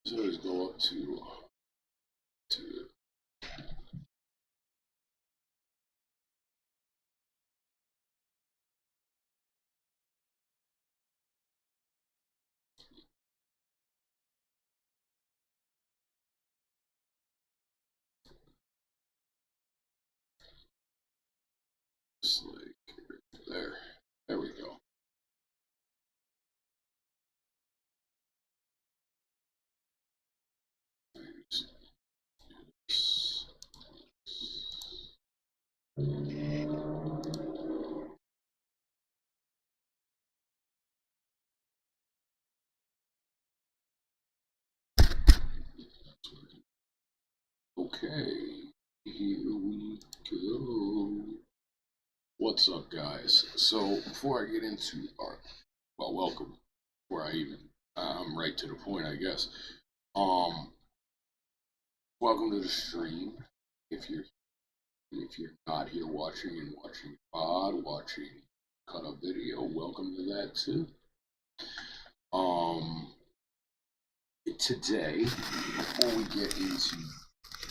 So always go up to just like there. There we go. Okay, here we go. What's up, guys? So before I get into our, well, welcome. Before I even, I'm right to the point, I guess. Um, Welcome to the stream. If you're not here watching pod, watching cut up video, welcome to that too. Today, before we get into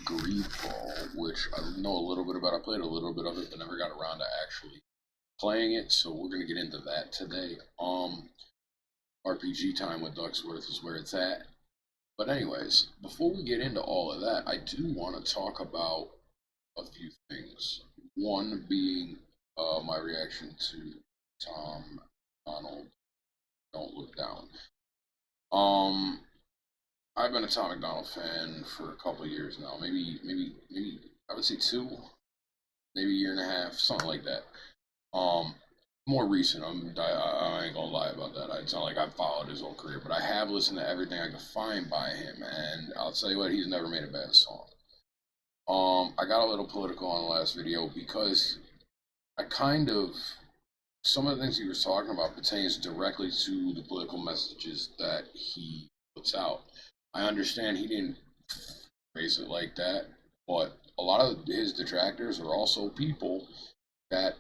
Greedfall, which I know a little bit about, I played a little bit of it, but never got around to actually playing it, so we're gonna get into that today. RPG time with Duxworthe is where it's at. But anyways, before we get into all of that, I do want to talk about a few things. One being my reaction to Tom Donald. Don't Look Down. I've been a Tom McDonald fan for a couple of years now. Maybe I would say two, maybe a year and a half, something like that. More recent. I ain't gonna lie about that. It's not like I've followed his whole career, but I have listened to everything I could find by him, and I'll tell you what, he's never made a bad song. I got a little political on the last video because I kind of, some of the things he was talking about pertains directly to the political messages that he puts out. I understand he didn't phrase it like that, but a lot of his detractors are also people that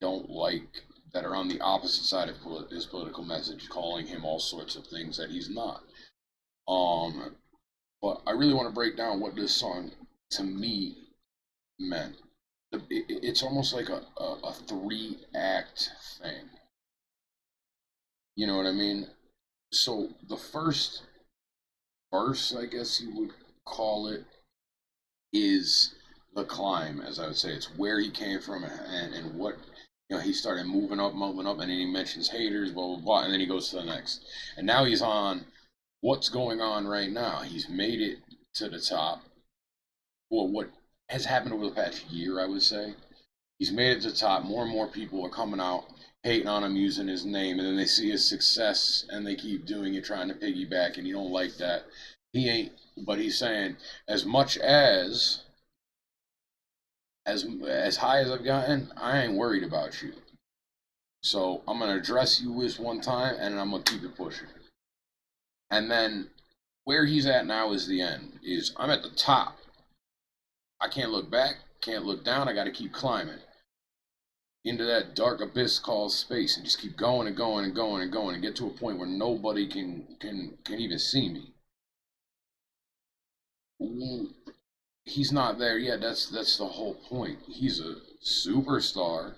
don't like, that are on the opposite side of his political message, calling him all sorts of things that he's not. But I really want to break down what this song to me meant. It's almost like a 3-act thing. You know what I mean? So the first verse, I guess you would call it, is the climb, as I would say. It's where he came from and what, he started moving up, and then he mentions haters, blah, blah, blah, and then he goes to the next. And now he's on what's going on right now. He's made it to the top. Well, what has happened over the past year, I would say. He's made it to the top. More and more people are coming out, hating on him, using his name, and then they see his success, and they keep doing it, trying to piggyback, and you don't like that. He ain't, but he's saying, as much as high as I've gotten, I ain't worried about you. So I'm gonna address you this one time, and I'm gonna keep it pushing. And then where he's at now is the end. Is I'm at the top. I can't look back, can't look down. I got to keep climbing into that dark abyss called space, and just keep going and going and going and going, and get to a point where nobody can even see me. He's not there yet. That's the whole point. He's a superstar,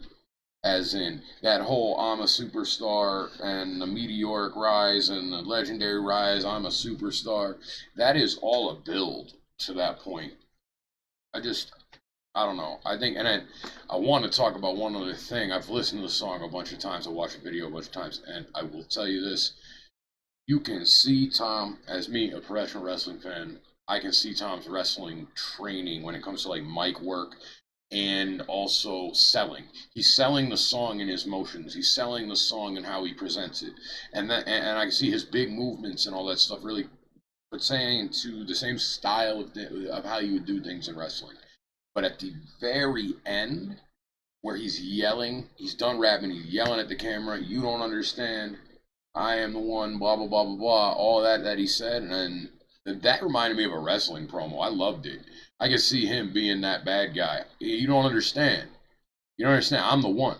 as in that whole I'm a superstar and the meteoric rise and the legendary rise, I'm a superstar. That is all a build to that point. I don't know. I think, and I want to talk about one other thing. I've listened to the song a bunch of times. I watched the video a bunch of times, and I will tell you this. You can see Tom, as me, a professional wrestling fan, I can see Tom's wrestling training when it comes to like mic work and also selling. He's selling the song in his motions. He's selling the song and how he presents it. And I can see his big movements and all that stuff really pertaining to the same style of how you would do things in wrestling. But at the very end, where he's yelling, he's done rapping, he's yelling at the camera, you don't understand, I am the one, blah, blah, blah, blah, blah, all that he said, and that reminded me of a wrestling promo. I loved it. I could see him being that bad guy. You don't understand. You don't understand, I'm the one.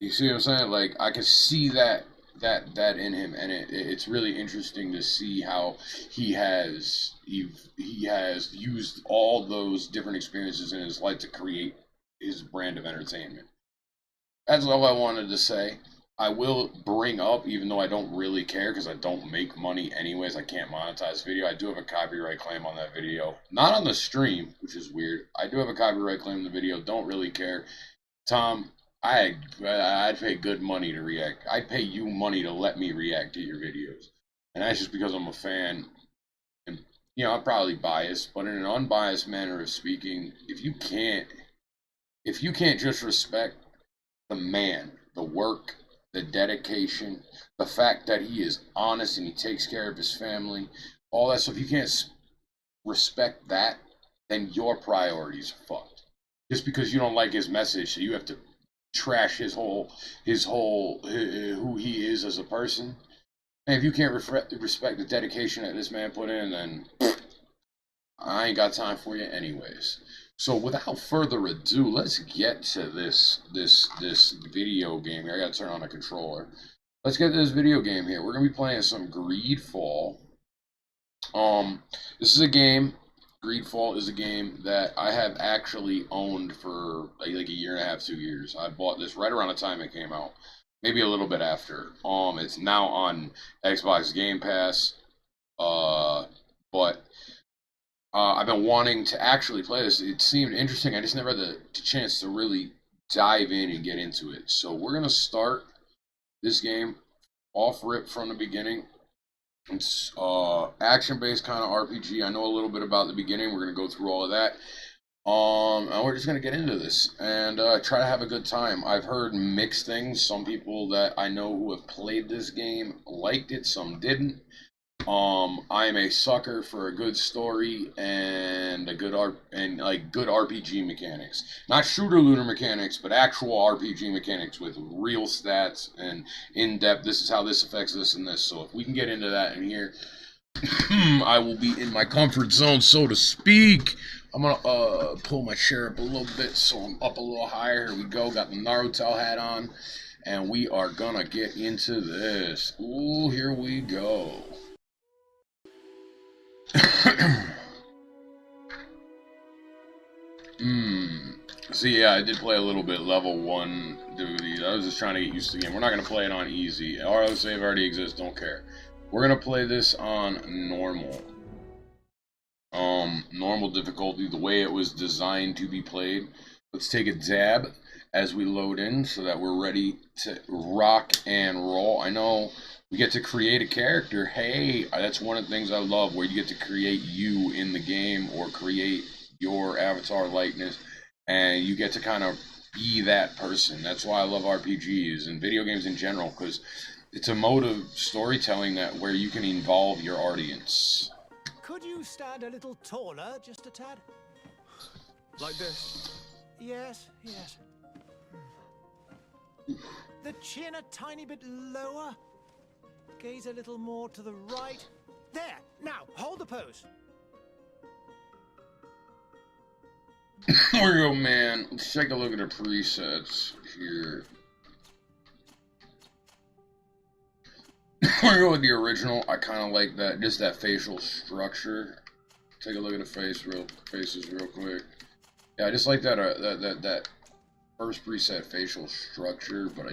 You see what I'm saying? Like, I can see that that in him, and it's really interesting to see how he has used all those different experiences in his life to create his brand of entertainment. That's all I wanted to say. I will bring up, even though I don't really care because I don't make money anyways, I can't monetize video. I do have a copyright claim on that video. Not on the stream, which is weird. I do have a copyright claim on the video. Don't really care. Tom, I'd pay good money to react. I'd pay you money to let me react to your videos. And that's just because I'm a fan. And, I'm probably biased, but in an unbiased manner of speaking, if you can't just respect the man, the work, the dedication, the fact that he is honest and he takes care of his family, all that stuff, you can't respect that, then your priorities are fucked. Just because you don't like his message, so you have to trash his whole who he is as a person. And if you can't respect the dedication that this man put in, then I ain't got time for you anyways. So without further ado, let's get to this video game here. I gotta turn on the controller. Let's get to this video game here. We're gonna be playing some Greedfall. This is a game. Greedfall is a game that I have actually owned for like a year and a half, 2 years. I bought this right around the time it came out, maybe a little bit after. It's now on Xbox Game Pass. But I've been wanting to actually play this. It seemed interesting. I just never had the chance to really dive in and get into it. So we're going to start this game off rip from the beginning. It's action-based kind of RPG. I know a little bit about the beginning. We're going to go through all of that. And we're just going to get into this and try to have a good time. I've heard mixed things. Some people that I know who have played this game liked it. Some didn't. I am a sucker for a good story and good RPG mechanics. Not shooter looter mechanics, but actual RPG mechanics with real stats and in-depth, this is how this affects this and this. So if we can get into that in here, I will be in my comfort zone, so to speak. I'm gonna pull my chair up a little bit so I'm up a little higher. Here we go, got the Naruto hat on, and we are gonna get into this. Ooh, here we go. So yeah, I did play a little bit level 1 duties. I was just trying to get used to the game. We're not going to play it on easy. Auto save already exists, don't care. We're going to play this on normal. Normal difficulty, the way it was designed to be played. Let's take a dab as we load in so that we're ready to rock and roll. I know we get to create a character. Hey, that's one of the things I love, where you get to create you in the game or create your avatar likeness, and you get to kind of be that person. That's why I love RPGs and video games in general, because it's a mode of storytelling that where you can involve your audience. Could you stand a little taller, just a tad? Like this? Yes, yes. The chin a tiny bit lower. Gaze a little more to the right. There! Now, hold the pose. There we go, man. Let's take a look at the presets here. We're gonna go with the original. I kind of like that, just that facial structure. Take a look at the faces real quick. Yeah, I just like that that first preset facial structure, but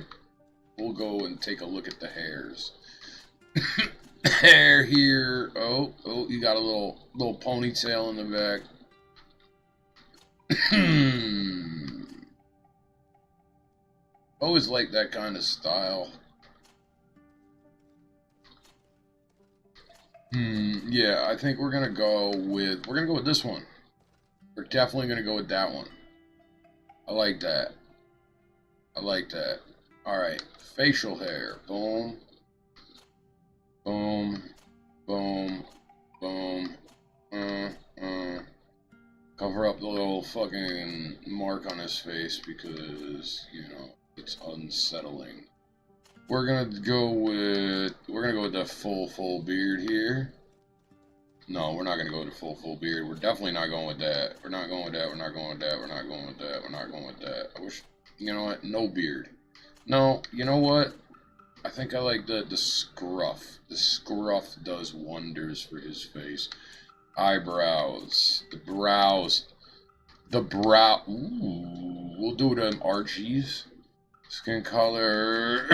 we'll go and take a look at the hairs. Hair here. Oh, you got a little ponytail in the back. Always like that kind of style. Yeah, I think we're gonna go with this one. We're definitely gonna go with that one. I like that. Alright, facial hair. Boom. Boom. Boom. Boom. Cover up the little fucking mark on his face because, it's unsettling. We're gonna go with the full beard here. No, we're not gonna go with the full beard. We're definitely not going with that. We're not going with that. I wish, you know what? No beard. No, you know what? I think I like the scruff. The scruff does wonders for his face. Eyebrows. The brows. The brow. Ooh. We'll do them Archies. Skin color.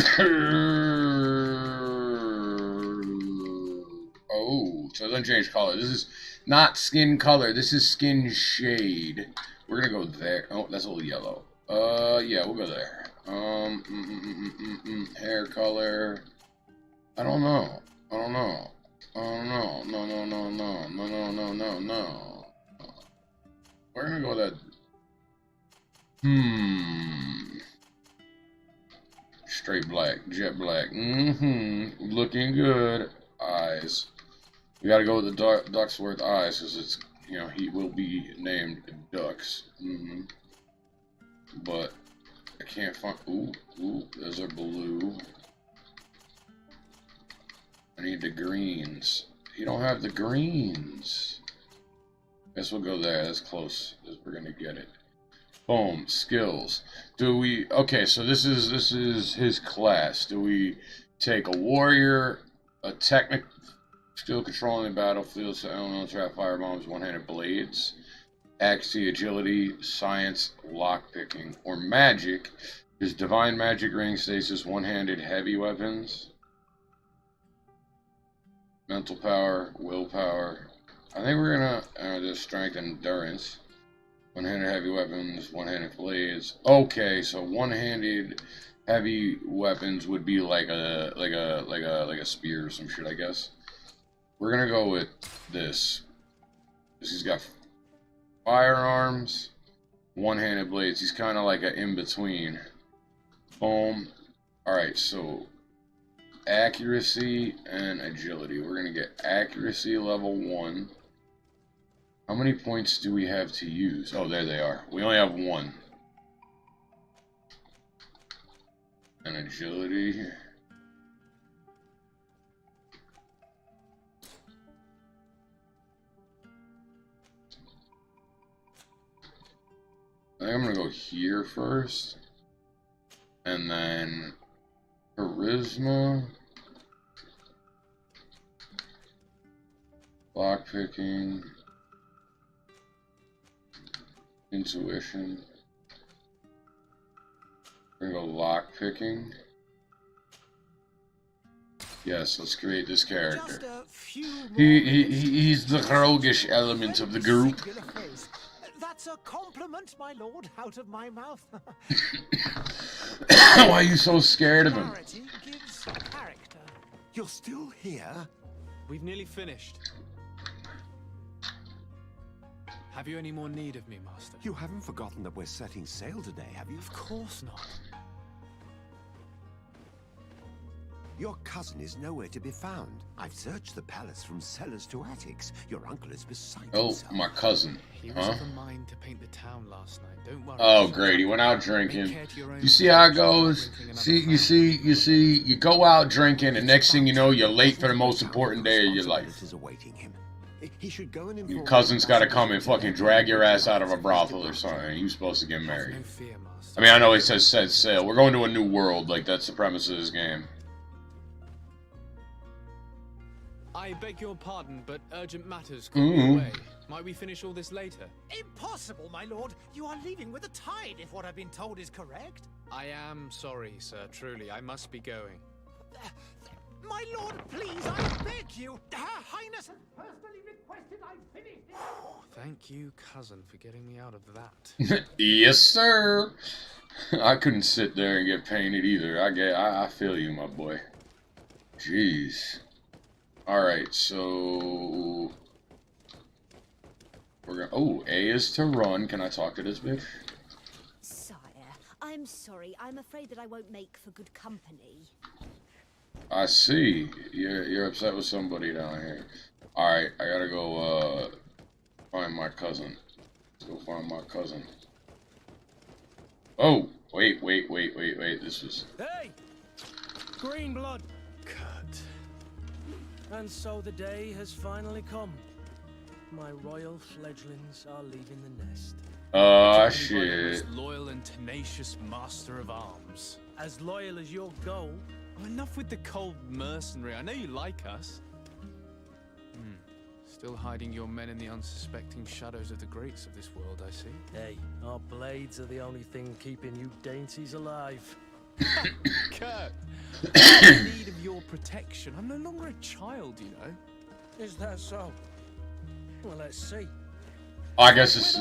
Oh, so it doesn't change color. This is not skin color. This is skin shade. We're gonna go there. Oh, that's a little yellow. Yeah, we'll go there. Hair color. I don't know. I don't know. I don't know. No, no, no, no, no, no, no, no, no. We're gonna go with that. Straight black, jet black. Looking good. Eyes. We gotta go with the Duxworthe eyes, because it's, you know, he will be named Dux. But I can't find. Ooh, there's a blue. I need the greens. You don't have the greens. Guess we'll go there. That's close. We're gonna get it. Boom. Skills. Do we? Okay, so this is his class. Do we take a warrior, a technic, skill controlling the battlefield, so elemental trap, firebombs, one-handed blades, axie, agility, science, lockpicking, or magic? Is divine magic, ring, stasis, one-handed heavy weapons, mental power, willpower. I think we're gonna do strength and endurance. One-handed heavy weapons, one-handed blades. Okay, so one-handed heavy weapons would be like a spear or some shit, I guess. We're gonna go with this. He's got firearms, one-handed blades. He's kind of like an in-between. Boom. Alright, so accuracy and agility. We're gonna get accuracy level 1. How many points do we have to use? Oh, there they are. We only have 1. And agility. I think I'm gonna go here first. And then charisma. Lockpicking. Intuition. We're gonna go lockpicking. Yes, let's create this character. He's the roguish element of the group. That's a compliment, my lord, out of my mouth. Why are you so scared of him? Clarity gives character. You're still here? We've nearly finished. Have you any more need of me, Master? You haven't forgotten that we're setting sail today, have you? Of course not. Your cousin is nowhere to be found. I've searched the palace from cellars to attics. Your uncle is beside himself. Oh, my cousin. He was of a mind to paint the town last night. Don't worry. Oh, great. He went out drinking. You see how it goes? You go out drinking, and next thing you know, you're late for the most important day of your life. Is awaiting him. He should go and Your cousin's got to come and fucking drag your ass out of a brothel or something. You're supposed to get married. No fear, Master. I mean, I know it says set sail. We're going to a new world. Like, that's the premise of this game. I beg your pardon, but urgent matters call me away. Might we finish all this later? Impossible, my lord. You are leaving with the tide, if what I've been told is correct. I am sorry, sir. Truly, I must be going. My lord, please, I beg you. Her Highness has personally requested I finish this. Thank you, cousin, for getting me out of that. Yes, sir. I couldn't sit there and get painted either. I feel you, my boy. Jeez. Alright, so we're gonna. Oh, A is to run. Can I talk to this bitch? Sire, I'm sorry. I'm afraid that I won't make for good company. I see. You're upset with somebody down here. Alright, I gotta go find my cousin. Let's go find my cousin. Oh, wait. This was. Hey! Green blood! Cut. And so the day has finally come. My royal fledglings are leaving the nest. Shit. Most loyal and tenacious master of arms. As loyal as your goal, Oh, enough with the cold mercenary. I know you like us. Still hiding your men in the unsuspecting shadows of the greats of this world, I see. Hey, our blades are the only thing keeping you dainties alive. Kurt, I'm in need of your protection. I'm no longer a child, you know. Is that so? Well, let's see. I guess this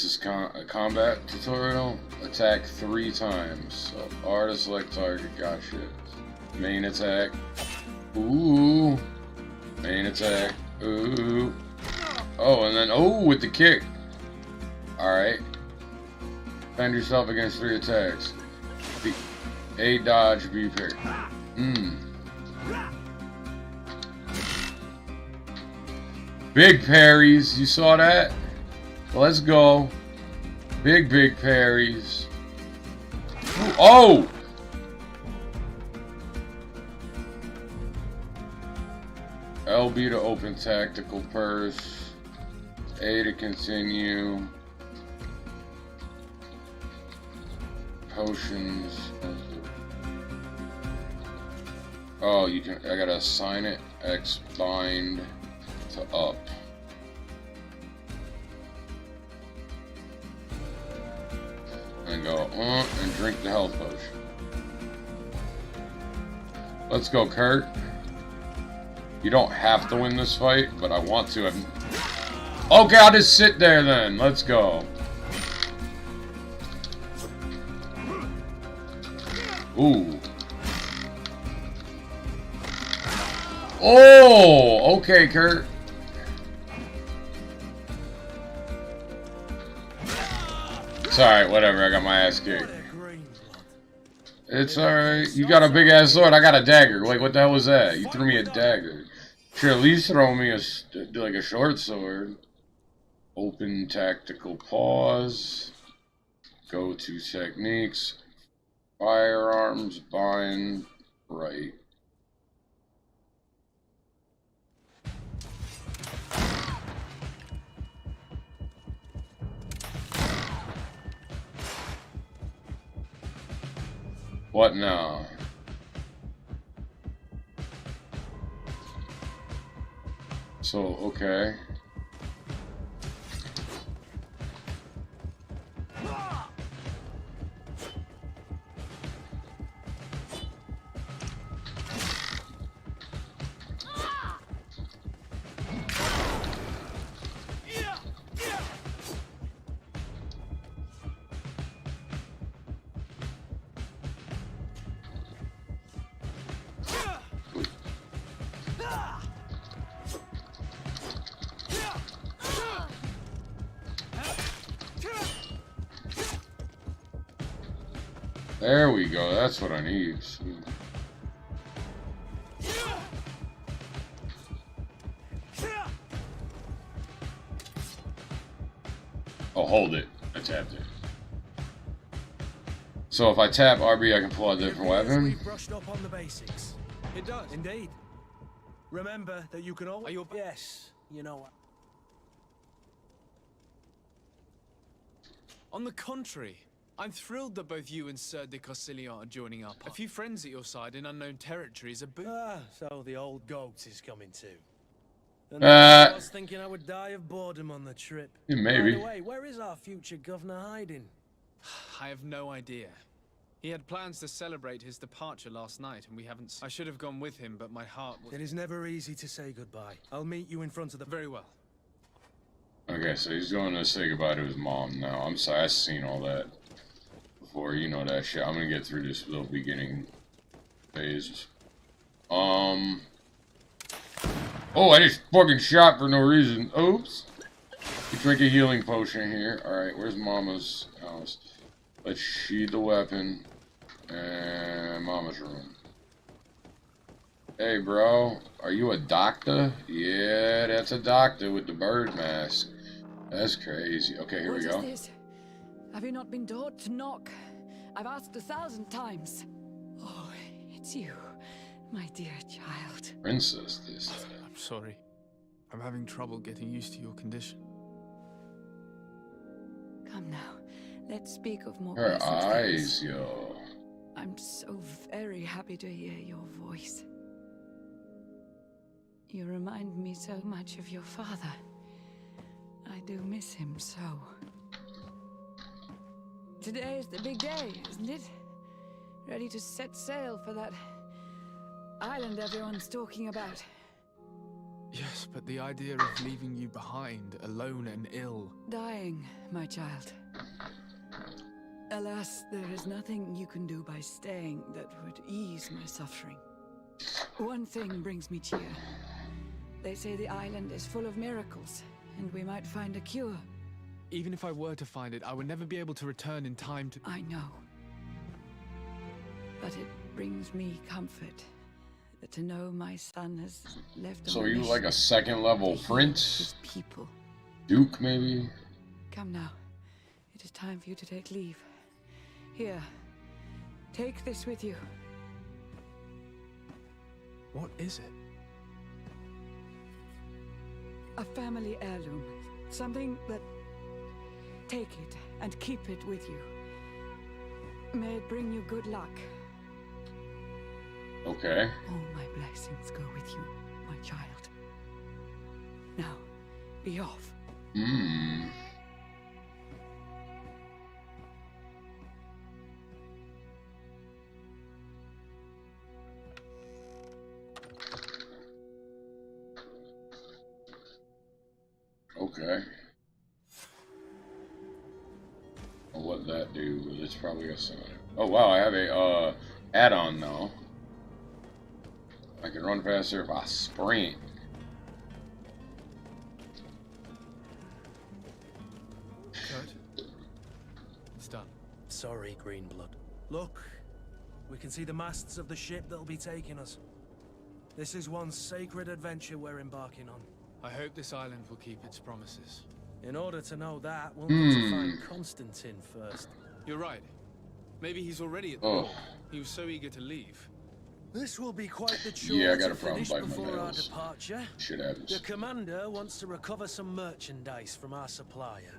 is a combat tutorial. Attack 3 times. So R to select target. Gotcha. Main attack. Ooh. Main attack. Ooh. Oh, and then with the kick. All right. Defend yourself against 3 attacks. A dodge, B parry. Big parries. You saw that? Let's go. Big parries. Ooh, oh! LB to open tactical purse. A to continue. Potions. Oh, you can. I gotta assign it. X bind to up. And go and drink the health potion. Let's go, Kurt. You don't have to win this fight, but I want to. Okay, I'll just sit there then. Let's go. Ooh. Oh, okay, Kurt. It's alright, whatever. I got my ass kicked. It's alright. You got a big ass sword. I got a dagger. Like, what the hell was that? You threw me a dagger. Should at least throw me like a short sword. Open tactical pause. Go to techniques. Firearms. Bind. Right. What now? So, okay. There we go, that's what I need. Oh, hold it. I tapped it. So if I tap RB, I can pull out a different weapon? We've brushed up on the basics. It does. Indeed. Remember that you can always... Yes, you know what. On the contrary, I'm thrilled that both you and Sir de Cossilian are joining up. A few friends at your side in unknown territory is a boon. Ah, so the old goat is coming too. And I was thinking I would die of boredom on the trip. Yeah, maybe. By the way, where is our future governor hiding? I have no idea. He had plans to celebrate his departure last night, and we haven't... I should have gone with him, but my heart was... It is never easy to say goodbye. I'll meet you in front of the... Very well. Okay, so he's going to say goodbye to his mom now. I'm sorry, I've seen all that before. You know that shit. I'm gonna get through this little beginning phase. Oh, I just fucking shot for no reason. Oops. You drink a healing potion here. Alright, where's Mama's house? Let's sheathe the weapon. And Mama's room. Hey, bro. Are you a doctor? Yeah, that's a doctor with the bird mask. That's crazy. Okay, here we go. What is this? Have you not been taught to knock? I've asked 1,000 times. Oh, it's you, my dear child. Princess, this. I'm sorry. I'm having trouble getting used to your condition. Come now, let's speak of more Her pleasant eyes, things. yo. I'm so very happy to hear your voice. You remind me so much of your father. I do miss him so. Today is the big day, isn't it? Ready to set sail for that island everyone's talking about. Yes, but the idea of leaving you behind, alone and ill. Dying, my child. Alas, there is nothing you can do by staying that would ease my suffering. One thing brings me cheer. They say the island is full of miracles, and we might find a cure. Even if I were to find it, I would never be able to return in time to... I know. But it brings me comfort to know my son has left. So you like a second level prince? His people. Duke, maybe? Come now. It is time for you to take leave. Here. Take this with you. What is it? A family heirloom. Something that... Take it and keep it with you. May it bring you good luck. Okay. All my blessings go with you, my child. Now, be off. Hmm. Okay. Well, what'd that do? It's probably a sign. Oh wow, I have a add-on now. I can run faster if I sprint. Good. It's done. Sorry, Greenblood. Look, we can see the masts of the ship that'll be taking us. This is one sacred adventure we're embarking on. I hope this island will keep its promises. In order to know that, we'll need to find Constantine first. You're right. Maybe he's already at the port. He was so eager to leave. This will be quite the chore Yeah, I got to a problem finish biting my before our nails. departure. Shit happens. The commander wants to recover some merchandise from our supplier,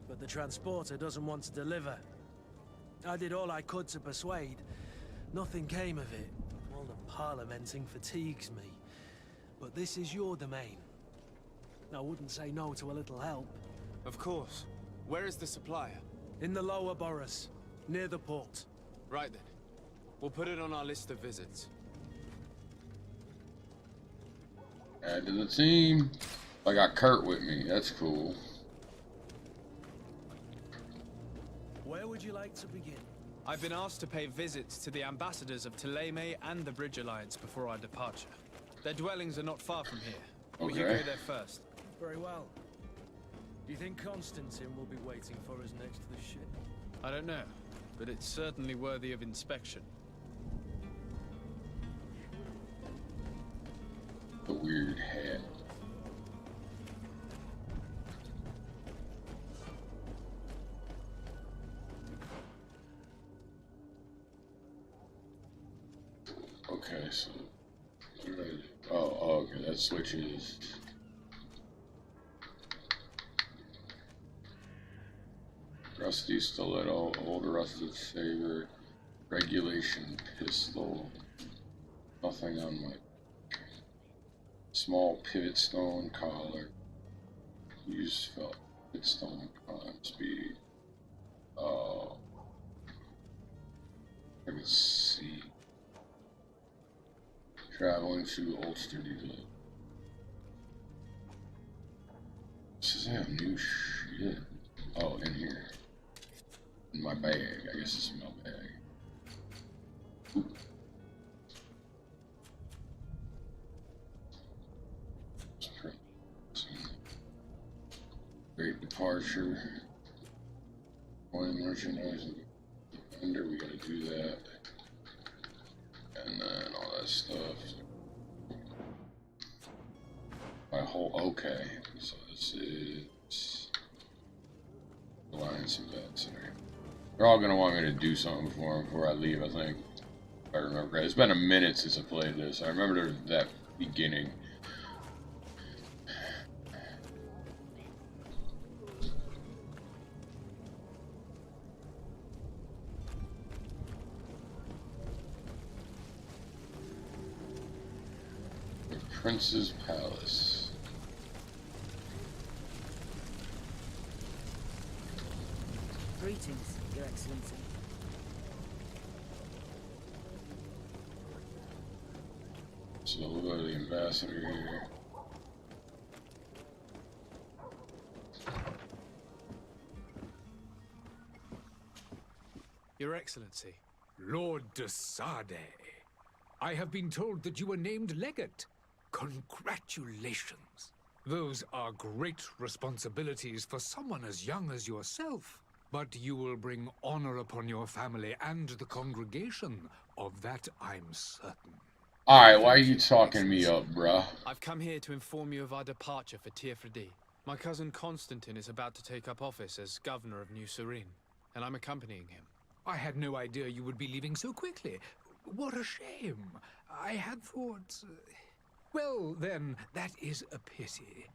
but the transporter doesn't want to deliver. I did all I could to persuade. Nothing came of it. All the parliamenting fatigues me. But this is your domain. I wouldn't say no to a little help. Of course. Where is the supplier? In the lower boroughs, near the port. Right then. We'll put it on our list of visits. Add to the team. I got Kurt with me. That's cool. Where would you like to begin? I've been asked to pay visits to the ambassadors of Thélème and the Bridge Alliance before our departure. Their dwellings are not far from here. We can go there first. Very well. Do you think Constantine will be waiting for us next to the ship? I don't know, but it's certainly worthy of inspection. The weird hat. Okay, so oh, okay, that switches. Rusty stiletto, old rusted saber, regulation pistol. Nothing on my small pivot stone collar. Use felt pivot stone climb speed. I can see. Traveling shoe holster delay. This doesn't have new shit. Oh, in here. In my bag. I guess it's in my bag. Ooh. Great departure. Coin merchandise. Under, we gotta do that. And then all that stuff. My whole, okay. So this is Alliance and Vets. They're all gonna want me to do something before I leave, I think. If I remember correctly. It's been a minute since I played this. I remember that beginning. Prince's Palace. Greetings, Your Excellency. So we'll go to the ambassador here. Your Excellency. Lord de Sade, I have been told that you were named legate. Congratulations. Those are great responsibilities for someone as young as yourself. But you will bring honor upon your family and the congregation. Of that I'm certain. Alright, why are you talking me up, bruh? I've come here to inform you of our departure for Duxworthe. My cousin Constantine is about to take up office as governor of New Serene, and I'm accompanying him. I had no idea you would be leaving so quickly. What a shame. I had thought... Well, then, that is a pity.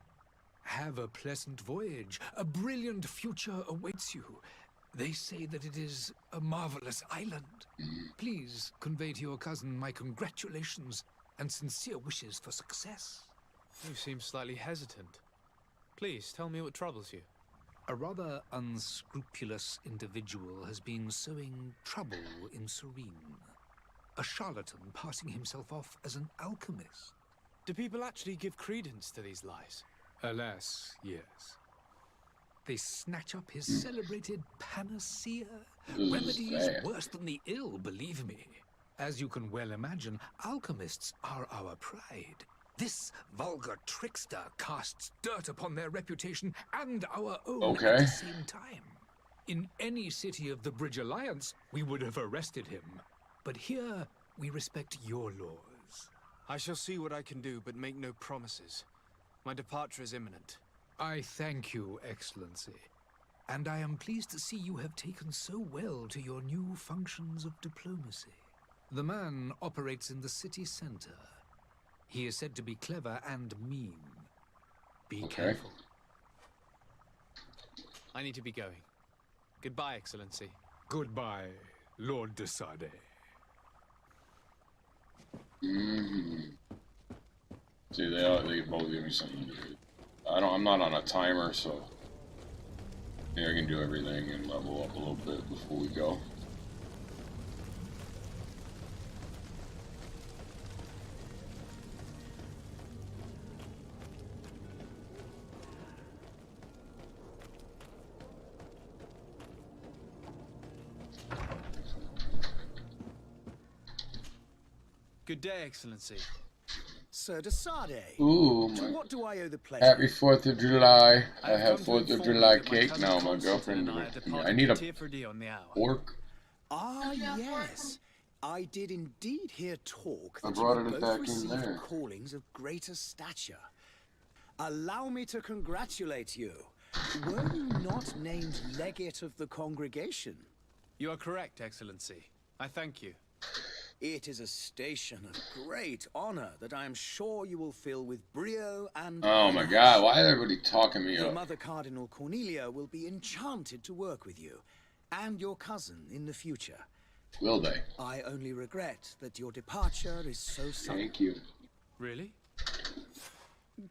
Have a pleasant voyage. A brilliant future awaits you. They say that it is a marvelous island. Please convey to your cousin my congratulations and sincere wishes for success. You seem slightly hesitant. Please, tell me what troubles you. A rather unscrupulous individual has been sowing trouble in Serene. A charlatan passing himself off as an alchemist. Do people actually give credence to these lies? Alas, yes. They snatch up his celebrated panacea. Remedies worse than the ill, believe me. As you can well imagine, alchemists are our pride. This vulgar trickster casts dirt upon their reputation and our own at the same time. In any city of the Bridge Alliance, we would have arrested him. But here, we respect your laws. I shall see what I can do, but make no promises. My departure is imminent. I thank you, Excellency. And I am pleased to see you have taken so well to your new functions of diplomacy. The man operates in the city center. He is said to be clever and mean. Be careful. I need to be going. Goodbye, Excellency. Goodbye, Lord de Sade. See, they both give me something to do. I'm not on a timer, so yeah, I can do everything and level up a little bit before we go. Good day, Excellency. Sir de Sade. Ooh, To what do I owe the pleasure? happy 4th of July. I have come to 4th of inform July you that cake cousin now. My Constantine girlfriend. and I are departing I need a to Duxworthe on the hour. pork. Ah, yes. I did indeed hear talk I that brought you it had back both in received there. callings of greater stature. Allow me to congratulate you. Were you not named legate of the congregation? You are correct, Excellency. I thank you. It is a station of great honor that I am sure you will fill with brio and Oh my honor. God! Why is everybody talking me Your up? mother, Cardinal Cornelia, will be enchanted to work with you and your cousin in the future. Will they? I only regret that your departure is so sudden. Thank you. Really?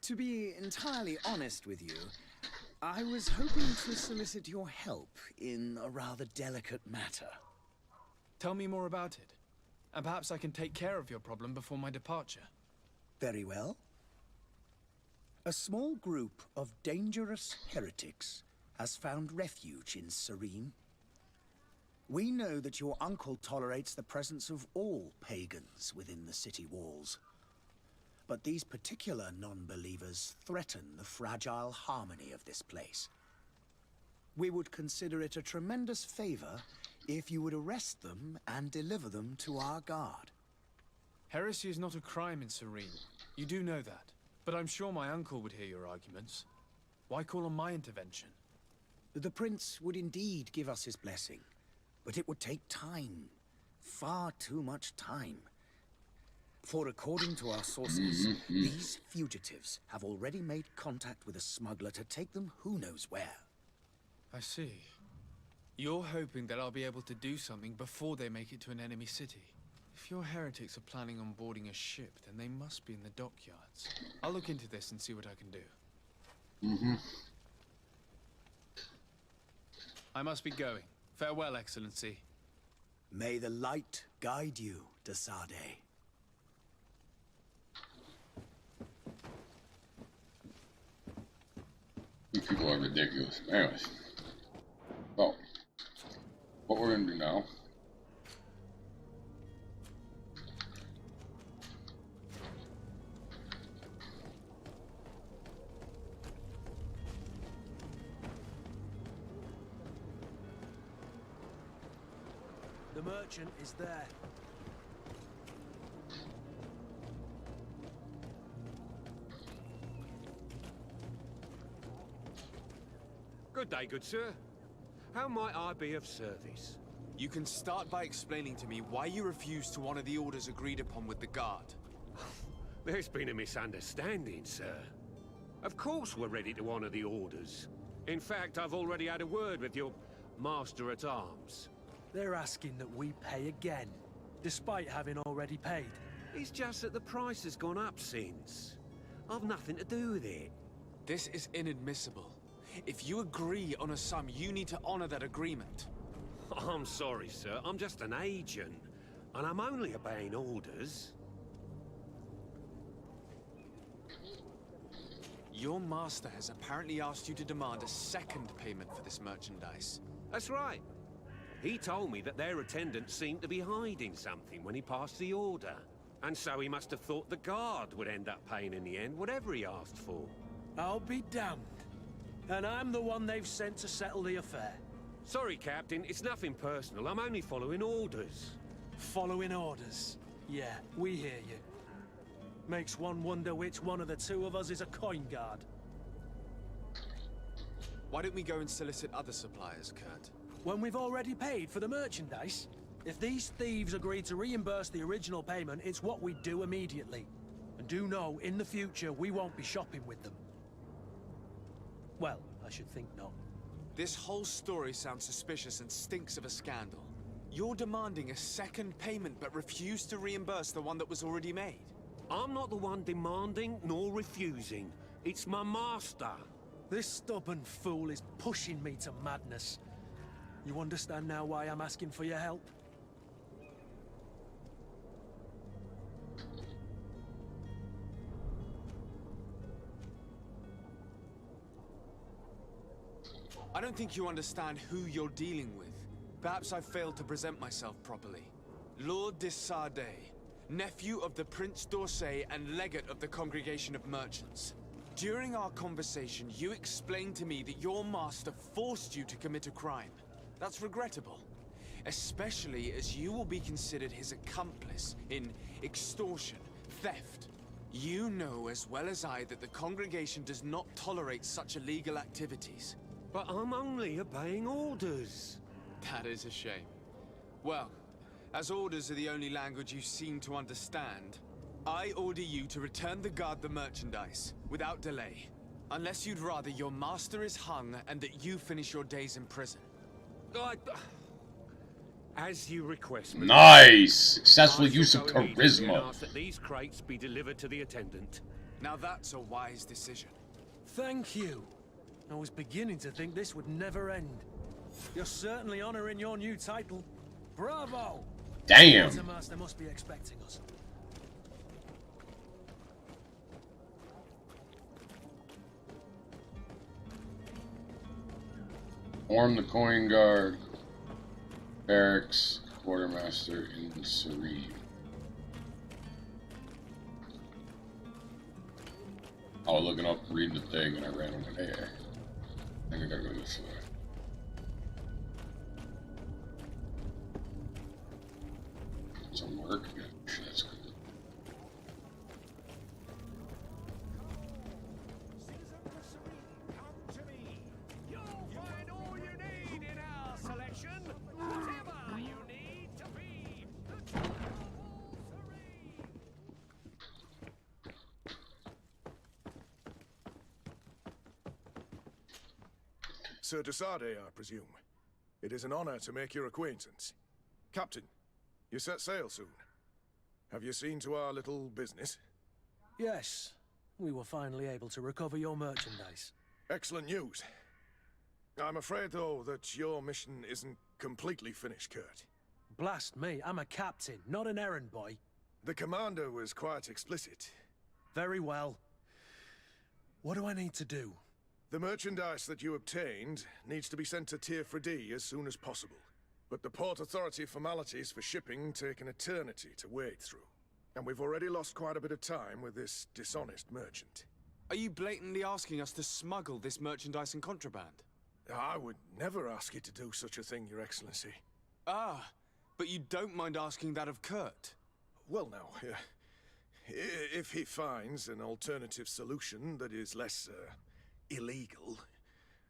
To be entirely honest with you, I was hoping to solicit your help in a rather delicate matter. Tell me more about it. And perhaps I can take care of your problem before my departure. Very well. A small group of dangerous heretics has found refuge in Serene. We know that your uncle tolerates the presence of all pagans within the city walls. But these particular non-believers threaten the fragile harmony of this place. We would consider it a tremendous favor if you would arrest them and deliver them to our guard. Heresy is not a crime in Serene. You do know that. But I'm sure my uncle would hear your arguments. Why call on my intervention? The prince would indeed give us his blessing, but it would take time. Far too much time. For according to our sources, these fugitives have already made contact with a smuggler to take them who knows where. I see. You're hoping that I'll be able to do something before they make it to an enemy city. If your heretics are planning on boarding a ship, then they must be in the dockyards. I'll look into this and see what I can do. Mm-hmm. I must be going. Farewell, Excellency. May the light guide you, Duxworthe. You people are ridiculous. Anyways. So, what we're going to do now. The merchant is there. Good day, good sir. How might I be of service? You can start by explaining to me why you refused to honor the orders agreed upon with the guard. There's been a misunderstanding, sir. Of course we're ready to honor the orders. In fact, I've already had a word with your master-at-arms. They're asking that we pay again, despite having already paid. It's just that the price has gone up since. I've nothing to do with it. This is inadmissible. If you agree on a sum, you need to honor that agreement. I'm sorry, sir. I'm just an agent. And I'm only obeying orders. Your master has apparently asked you to demand a second payment for this merchandise. That's right. He told me that their attendants seemed to be hiding something when he passed the order. And so he must have thought the guard would end up paying in the end, whatever he asked for. I'll be damned. And I'm the one they've sent to settle the affair. Sorry, Captain, it's nothing personal. I'm only following orders. Following orders? Yeah, we hear you. Makes one wonder which one of the two of us is a coin guard. Why don't we go and solicit other suppliers, Kurt? When we've already paid for the merchandise? If these thieves agree to reimburse the original payment, it's what we do immediately. And do know, in the future, we won't be shopping with them. Well, I should think not. This whole story sounds suspicious and stinks of a scandal. You're demanding a second payment but refuse to reimburse the one that was already made. I'm not the one demanding nor refusing. It's my master. This stubborn fool is pushing me to madness. You understand now why I'm asking for your help? I don't think you understand who you're dealing with. Perhaps I failed to present myself properly. Lord Duxworthe, nephew of the Prince d'Orsay and legate of the Congregation of Merchants. During our conversation, you explained to me that your master forced you to commit a crime. That's regrettable, especially as you will be considered his accomplice in extortion, theft. You know as well as I that the congregation does not tolerate such illegal activities. But I'm only obeying orders. That is a shame. Well, as orders are the only language you seem to understand, I order you to return the guard the merchandise, without delay. Unless you'd rather your master is hung and that you finish your days in prison. As you request me. Nice! Successful use of charisma. Ask that these crates be delivered to the attendant. Now that's a wise decision. Thank you. I was beginning to think this would never end. You're certainly honoring your new title. Bravo! Damn! The master must be expecting us. Form the coin guard. Barracks. Quartermaster in Serene. I was looking up, reading the thing, and I ran over there. I think I gotta go this way. Some work? Yeah, that's good. Sir Duxworthe, I presume. It is an honor to make your acquaintance. Captain, you set sail soon. Have you seen to our little business? Yes, we were finally able to recover your merchandise. Excellent news. I'm afraid, though, that your mission isn't completely finished, Kurt. Blast me, I'm a captain, not an errand boy. The commander was quite explicit. Very well. What do I need to do? The merchandise that you obtained needs to be sent to Tier 4D as soon as possible. But the Port Authority formalities for shipping take an eternity to wade through. And we've already lost quite a bit of time with this dishonest merchant. Are you blatantly asking us to smuggle this merchandise and contraband? I would never ask you to do such a thing, Your Excellency. Ah, but you don't mind asking that of Kurt? Well, now, if he finds an alternative solution that is less, illegal,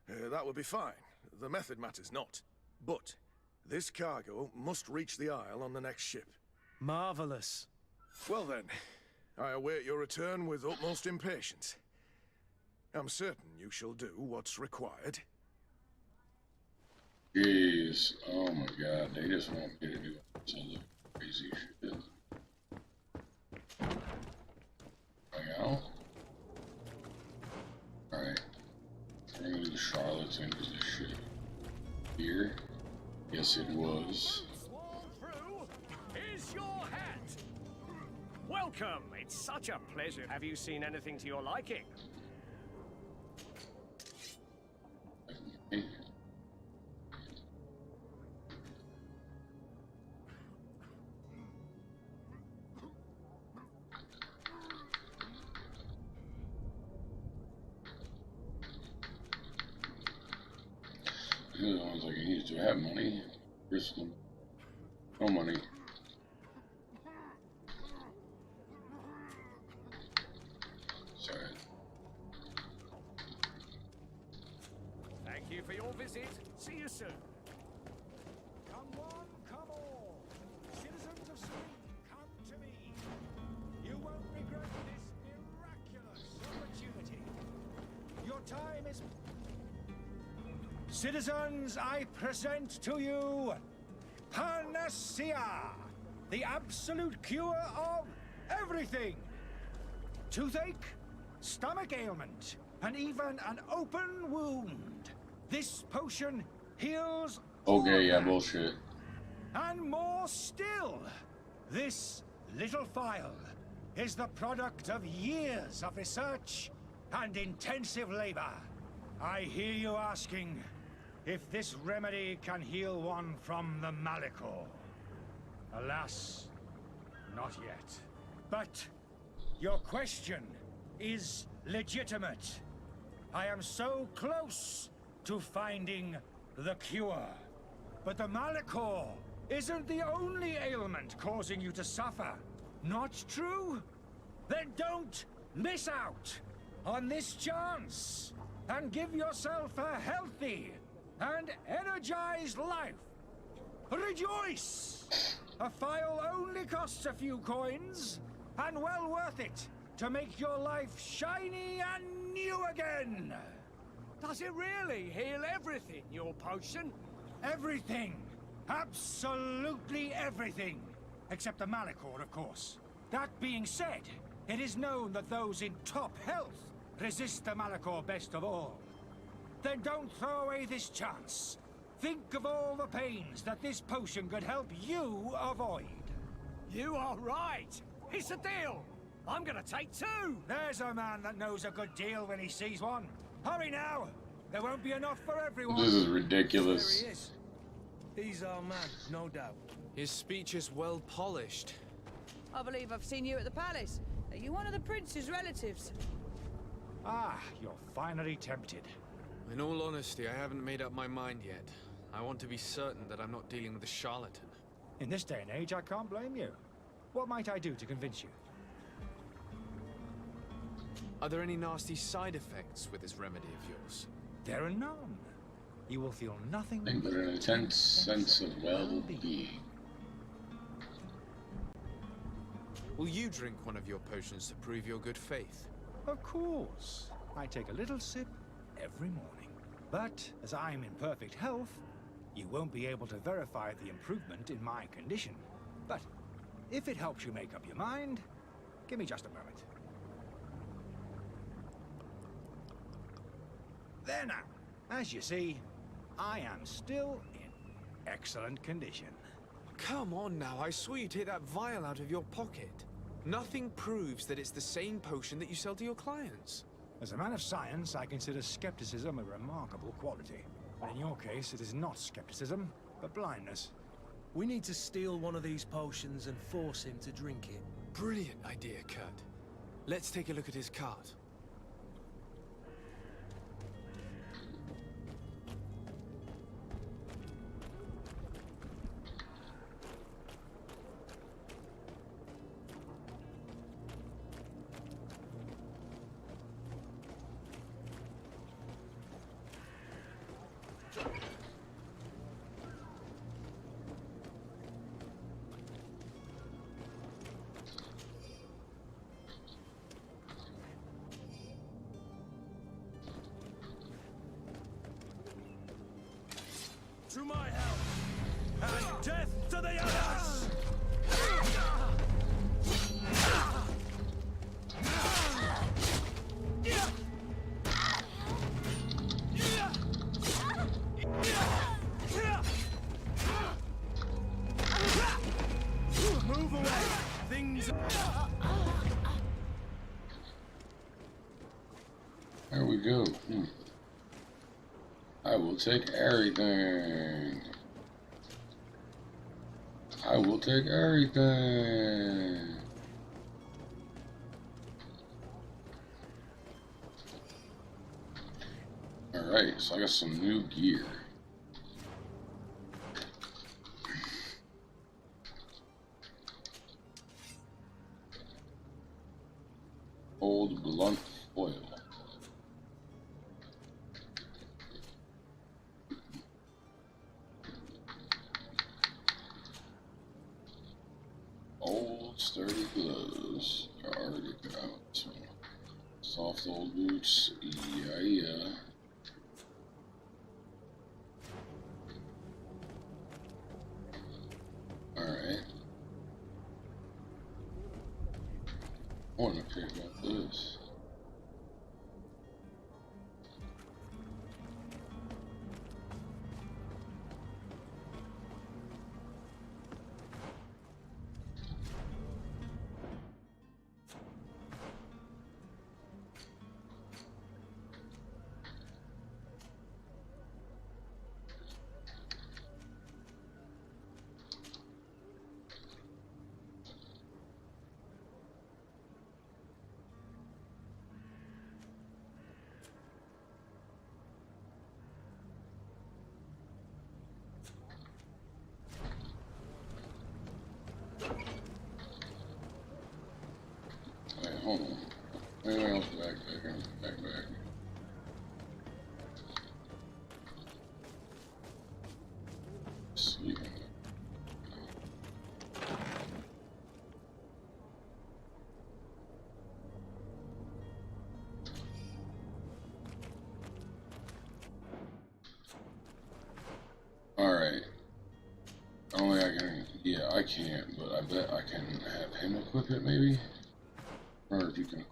that would be fine. The method matters not. But this cargo must reach the Isle on the next ship. Marvelous. Well then, I await your return with utmost impatience. I'm certain you shall do what's required. Jeez, oh my god, they just want me to do some crazy shit. Hang out. Alright. We're gonna do Charlottesville because this shit here. Yes, it was. Sworn through is your hat. Welcome. It's such a pleasure. Have you seen anything to your liking? Okay. The other ones like, you do have money. Here's some. No money. Sorry. Thank you for your visit. See you soon. Come one, come all. Citizens of Serene, come to me. You won't regret this miraculous opportunity. Your time is... Citizens, I present to you Panacea, the absolute cure of everything. Toothache, stomach ailment, and even an open wound. This potion heals Okay, yeah, bullshit. and more still. This little phial is the product of years of research and intensive labor. I hear you asking if this remedy can heal one from the Malachor. Alas, not yet. But your question is legitimate. I am so close to finding the cure. But the Malachor isn't the only ailment causing you to suffer. Not true? Then don't miss out on this chance and give yourself a healthy and energized life. Rejoice! A phial only costs a few coins, and well worth it to make your life shiny and new again. Does it really heal everything, your potion? Everything. Absolutely everything. Except the Malachor, of course. That being said, it is known that those in top health resist the Malachor best of all. Then don't throw away this chance. Think of all the pains that this potion could help you avoid. You are right. It's a deal. I'm gonna take two. There's a man that knows a good deal when he sees one. Hurry now. There won't be enough for everyone. This is ridiculous. There he is. He's our man, no doubt. His speech is well polished. I believe I've seen you at the palace. Are you one of the prince's relatives? Ah, you're finally tempted. In all honesty, I haven't made up my mind yet. I want to be certain that I'm not dealing with a charlatan. In this day and age, I can't blame you. What might I do to convince you? Are there any nasty side effects with this remedy of yours? There are none. You will feel nothing But an intense sense of well-being. Will you drink one of your potions to prove your good faith? Of course. I take a little sip every morning. But as I'm in perfect health, you won't be able to verify the improvement in my condition. But If it helps you make up your mind, give me just a moment. There now. As you see, I am still in excellent condition. Come on now, I swear you take that vial out of your pocket. Nothing proves that it's the same potion that you sell to your clients. As a man of science, I consider skepticism a remarkable quality. But in your case, it is not skepticism, but blindness. We need to steal one of these potions and force him to drink it. Brilliant idea, Kurt. Let's take a look at his cart. To my help, and death to the others! Move away! Things... There we go. I will take everything. I will take everything. Alright, so I got some new gear. Old blunt foil. Old sturdy gloves are already out. Soft old boots, yeah. Alright. I want to pick up this. Hold on. Anything else back. Sleep. Alright. Only I can, yeah, I can't, but I bet I can have him equip it maybe? Or if you can.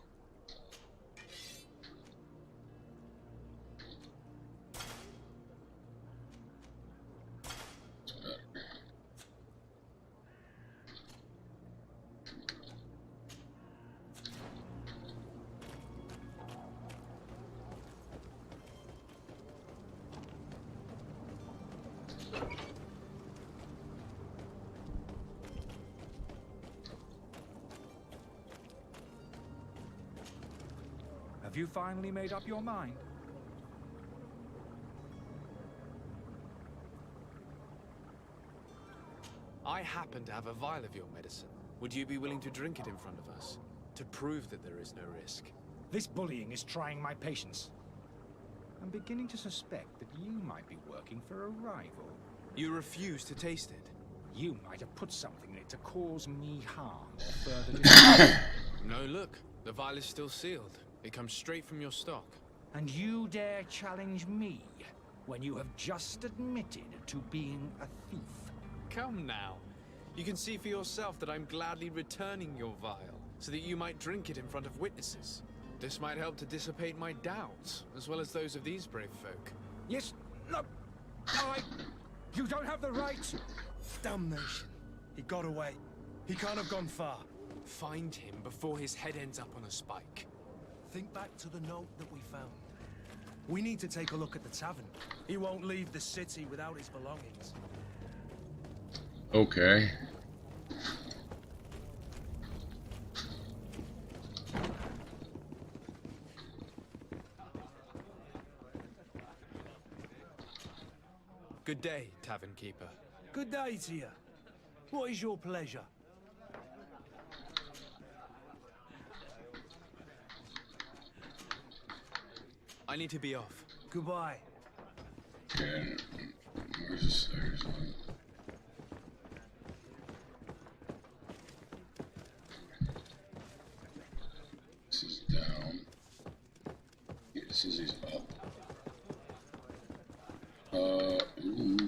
Have you finally made up your mind? I happen to have a vial of your medicine. Would you be willing to drink it in front of us? To prove that there is no risk? This bullying is trying my patience. I'm beginning to suspect that you might be working for a rival. You refuse to taste it? You might have put something in it to cause me harm or further distress. No, look. The vial is still sealed. It comes straight from your stock. And you dare challenge me when you have just admitted to being a thief? Come now. You can see for yourself that I'm gladly returning your vial, so that you might drink it in front of witnesses. This might help to dissipate my doubts, as well as those of these brave folk. Yes, no, you don't have the right. Damnation. He got away. He can't have gone far. Find him before his head ends up on a spike. Think back to the note that we found. We need to take a look at the tavern. He won't leave the city without his belongings. Okay. Good day, tavern keeper. Good day to you. What is your pleasure? I need to be off. Goodbye. Okay. Where's the stairs? This is down. Yeah, this is up. Ooh,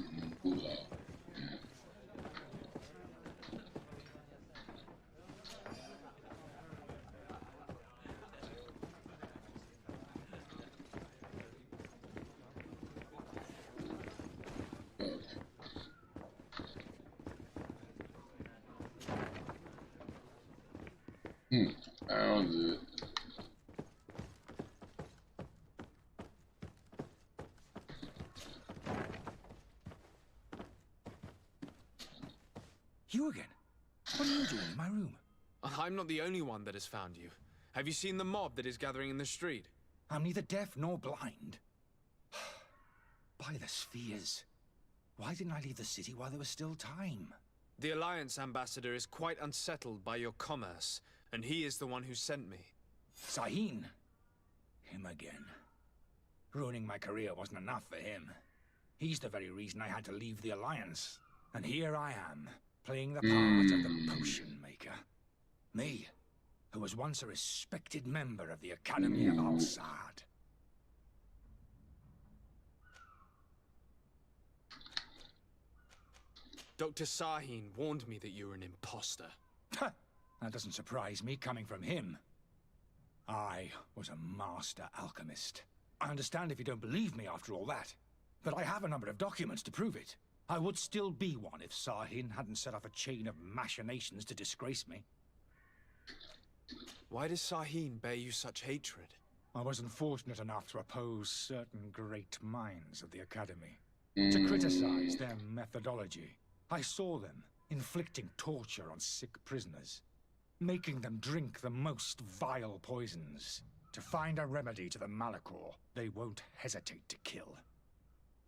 found it. You again? What are you doing in my room? I'm not the only one that has found you. Have you seen the mob that is gathering in the street? I'm neither deaf nor blind. By the spheres. Why didn't I leave the city while there was still time? The Alliance ambassador is quite unsettled by your commerce, and he is the one who sent me. Sahin. Him again. Ruining my career wasn't enough for him. He's the very reason I had to leave the Alliance. And here I am, playing the part of the potion maker. Me, who was once a respected member of the Academy of Al-Sad. Dr. Sahin warned me that you were an imposter. That doesn't surprise me, coming from him. I was a master alchemist. I understand if you don't believe me after all that, but I have a number of documents to prove it. I would still be one if Sahin hadn't set off a chain of machinations to disgrace me. Why does Sahin bear you such hatred? I wasn't fortunate enough to oppose certain great minds of the Academy, to criticize their methodology. I saw them inflicting torture on sick prisoners, making them drink the most vile poisons. To find a remedy to the Malachor, they won't hesitate to kill.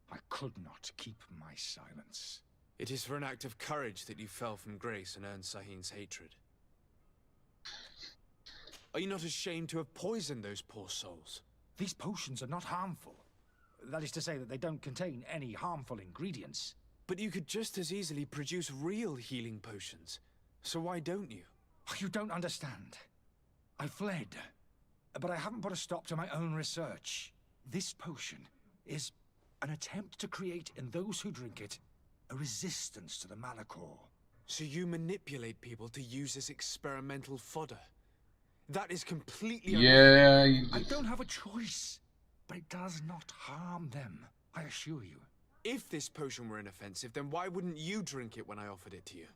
I could not keep my silence. It is for an act of courage that you fell from grace and earned Sahin's hatred. Are you not ashamed to have poisoned those poor souls? These potions are not harmful. That is to say that they don't contain any harmful ingredients. But you could just as easily produce real healing potions. So why don't you? You don't understand. I fled, but I haven't put a stop to my own research. This potion is an attempt to create in those who drink it a resistance to the Malachor. So you manipulate people to use as experimental fodder? That is completely unethical. I don't have a choice, but it does not harm them, I assure you. If this potion were inoffensive, then why wouldn't you drink it when I offered it to you?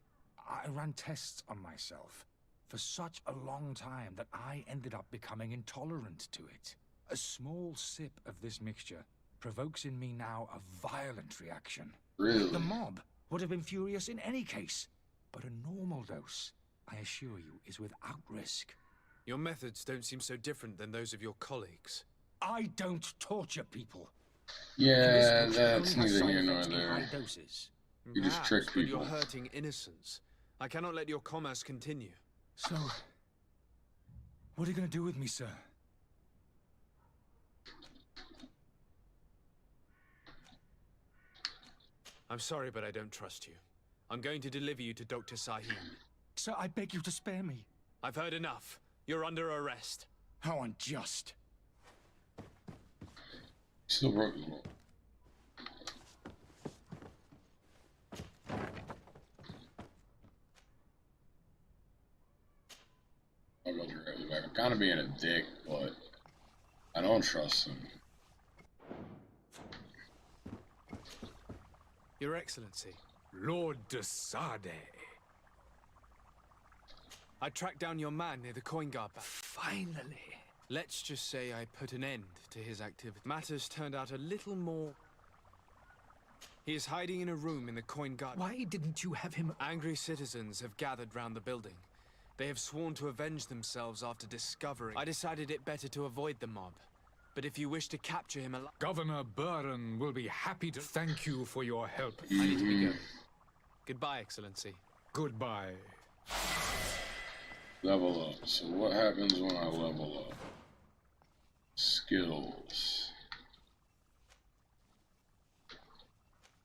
I ran tests on myself for such a long time that I ended up becoming intolerant to it. A small sip of this mixture provokes in me now a violent reaction. Really? The mob would have been furious in any case, but a normal dose, I assure you, is without risk. Your methods don't seem so different than those of your colleagues. I don't torture people. Yeah, that's neither here nor there. Doses. You just trick But people. you're hurting innocents. I cannot let your commerce continue. So, what are you going to do with me, sir? I'm sorry, but I don't trust you. I'm going to deliver you to Dr. Sahin. Sir, I beg you to spare me. I've heard enough. You're under arrest. How unjust. Still broke the law. go directly back. I'm kind of being a dick, but I don't trust him. Your Excellency. Lord de Sade. I tracked down your man near the coin guard back. Finally. Let's just say I put an end to his activity. Matters turned out a little more... He is hiding in a room in the coin guard. Why didn't you have him... Angry citizens have gathered round the building. They have sworn to avenge themselves after discovering... I decided it better to avoid the mob. But if you wish to capture him alive... Governor Burren will be happy to thank you for your help. I need to be going. Goodbye, Excellency. Goodbye. Level up. So what happens when I level up? Skills.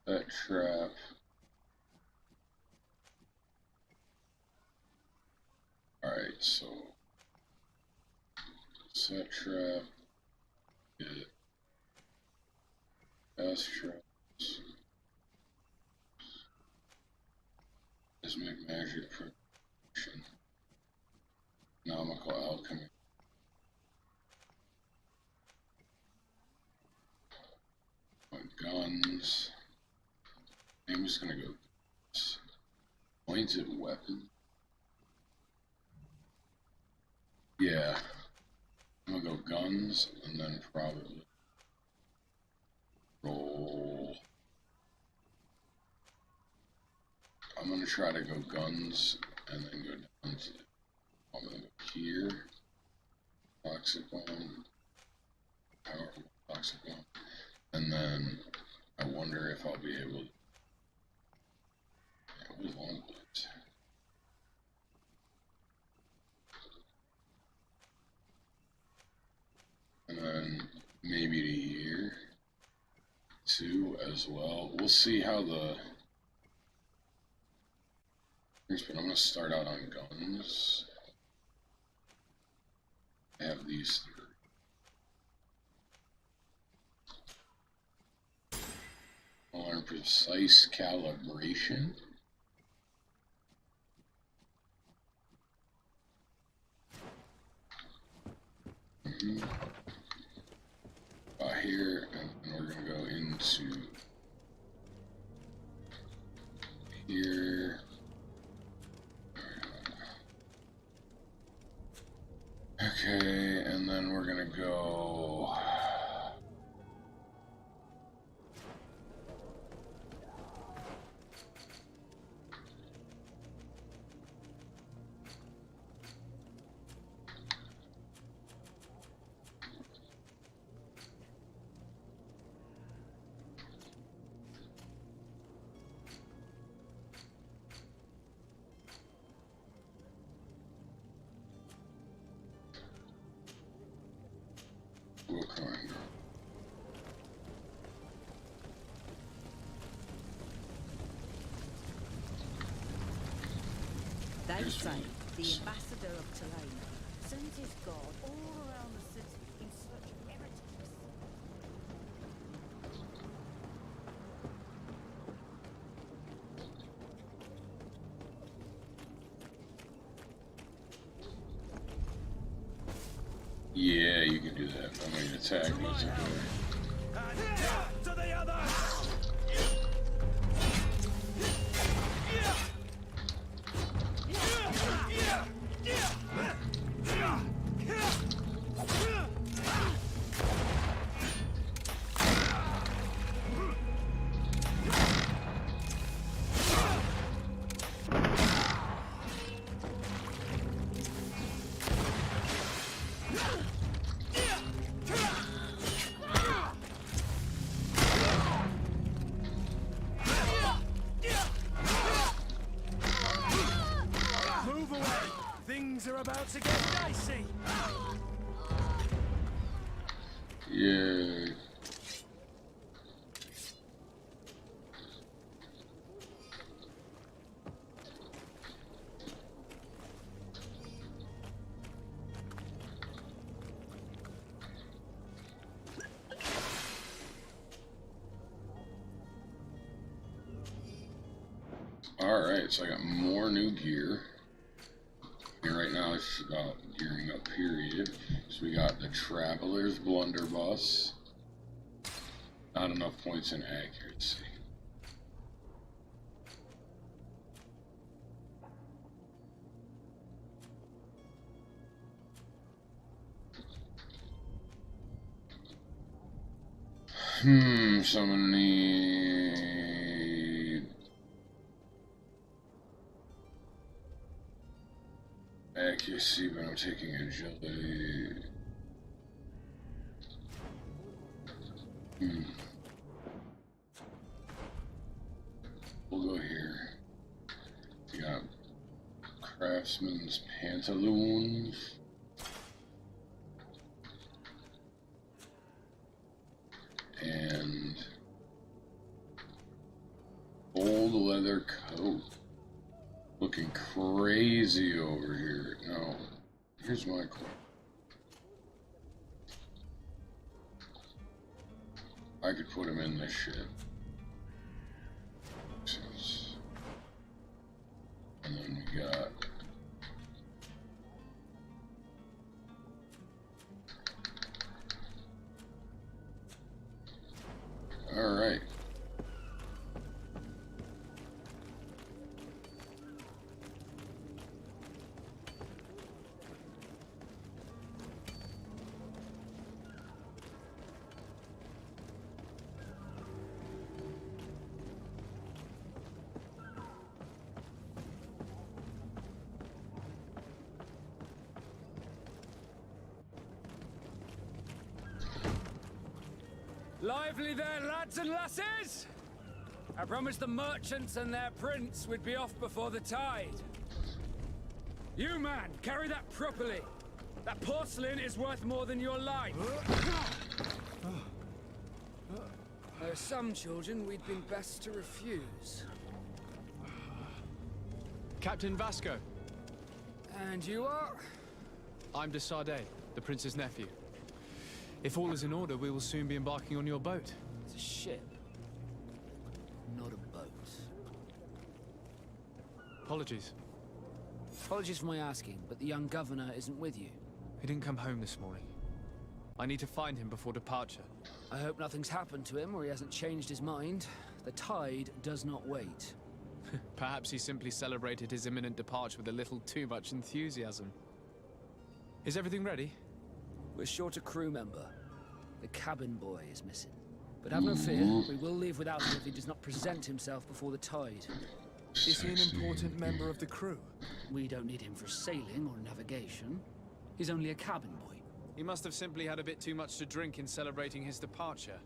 That trap. Alright, so set trap. Get fast traps. Cosmic magic production. Economical alchemy. My guns. I'm just gonna go pointed weapon. Yeah. I'm gonna go guns and then probably roll. I'm gonna try to go guns and then go down to, I'm gonna go here. Toxic bomb. Powerful toxic bomb. And then I wonder if I'll be able to. Yeah, we won't. And then maybe to here too as well. We'll see how the. But I'm gonna start out on guns. I have these three. I'll learn precise calibration. Here, and we're gonna go into here. Okay, and then we're gonna go They say the ambassador of Tulane sends his guard all around the city in search of heretics. Yeah, you can do that. I'm gonna attack these. To the other! Are about to get dicey. Yeah. All right, so I got more new gear. And right now it's about gearing up, period. So we got the Traveler's Blunderbuss. Not enough points in accuracy. So I'm gonna need accuracy, but I'm taking agility. We'll go here. We got Craftsman's Pantaloons. And old leather coat. Looking crazy over here. Now, here's my question. I could put him in this shit. And then we got all right. Lively there, lads and lasses! I promised the merchants and their prince we'd be off before the tide. You, man, carry that properly. That porcelain is worth more than your life. There are some children we'd been best to refuse. Captain Vasco. And you are? I'm de Sardet, the prince's nephew. If all is in order, we will soon be embarking on your boat. It's a ship, not a boat. Apologies. Apologies for my asking, but the young governor isn't with you. He didn't come home this morning. I need to find him before departure. I hope nothing's happened to him or he hasn't changed his mind. The tide does not wait. Perhaps he simply celebrated his imminent departure with a little too much enthusiasm. Is everything ready? We're short a crew member. The cabin boy is missing. But have no fear, we will leave without him if he does not present himself before the tide. Is he an important member of the crew? We don't need him for sailing or navigation. He's only a cabin boy. He must have simply had a bit too much to drink in celebrating his departure.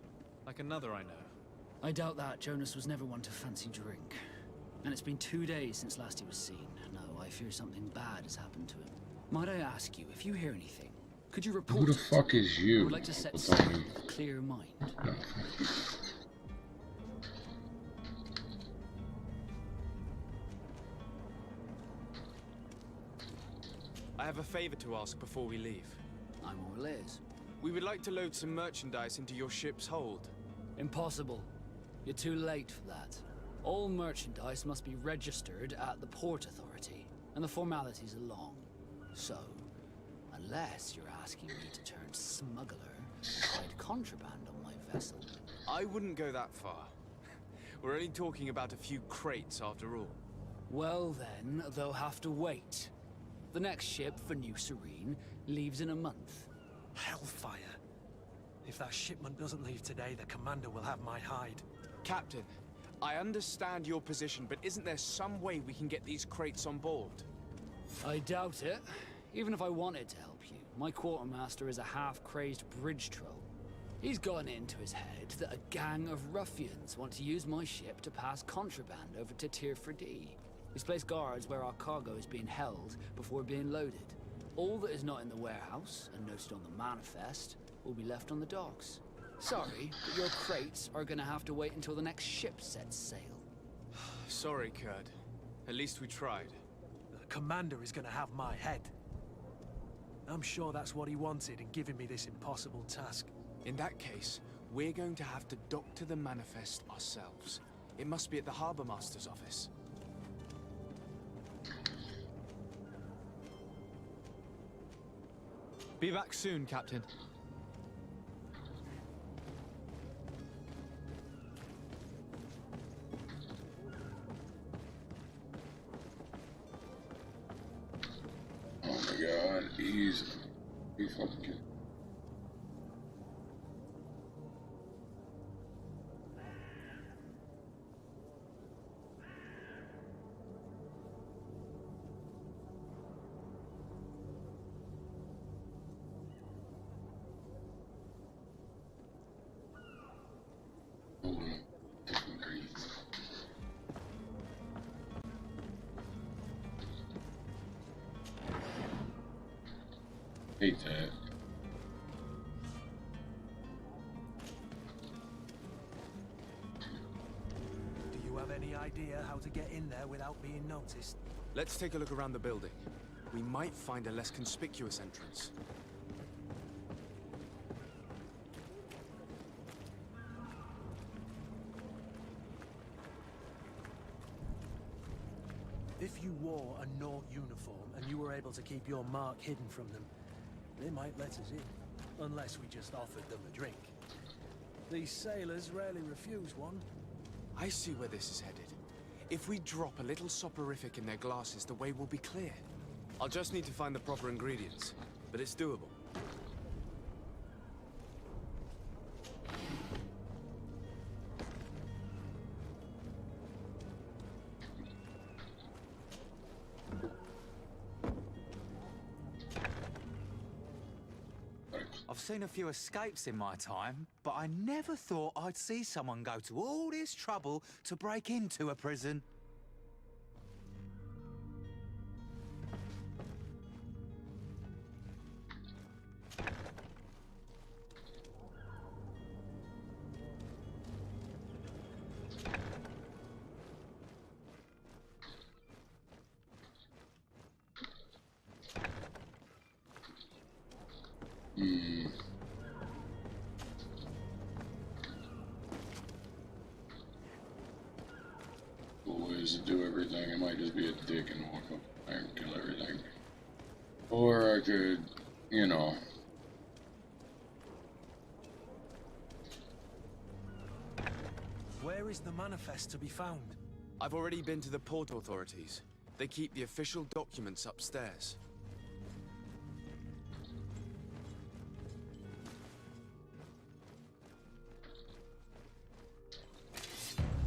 Like another I know. I doubt that. Jonas was never one to fancy drink. And it's been 2 days since last he was seen. No, I fear something bad has happened to him. Might I ask you, if you hear anything, could you report Who the it? fuck is you? I would like to set sail with a clear mind. No. I have a favor to ask before we leave. I'm all ears. We would like to load some merchandise into your ship's hold. Impossible. You're too late for that. All merchandise must be registered at the Port Authority, and the formalities are long. So, unless you're asking me to turn smuggler and hide contraband on my vessel. I wouldn't go that far. We're only talking about a few crates after all. Well then, they'll have to wait. The next ship for New Serene leaves in a month. Hellfire. If that shipment doesn't leave today, the commander will have my hide. Captain, I understand your position, but isn't there some way we can get these crates on board? I doubt it. Even if I wanted to help you, my quartermaster is a half-crazed bridge troll. He's gotten into his head that a gang of ruffians want to use my ship to pass contraband over to Tirfredi. He's placed guards where our cargo is being held before being loaded. All that is not in the warehouse, and noted on the manifest, will be left on the docks. Sorry, but your crates are gonna have to wait until the next ship sets sail. Sorry, Kurt. At least we tried. The commander is gonna have my head. I'm sure that's what he wanted in giving me this impossible task. In that case, we're going to have to doctor the manifest ourselves. It must be at the Harbour Master's office. Be back soon, Captain. Oh my god, easy. Be fucking kidding. Hate that. Do you have any idea how to get in there without being noticed? Let's take a look around the building. We might find a less conspicuous entrance. If you wore a Naught uniform and you were able to keep your mark hidden from them, they might let us in, unless we just offered them a drink. These sailors rarely refuse one. I see where this is headed. If we drop a little soporific in their glasses, the way will be clear. I'll just need to find the proper ingredients, but it's doable. I've seen a few escapes in my time, but I never thought I'd see someone go to all this trouble to break into a prison. Cool ways to do everything. I might just be a dick and walk up there and kill everything. Or I could, you know. Where is the manifest to be found? I've already been to the port authorities. They keep the official documents upstairs.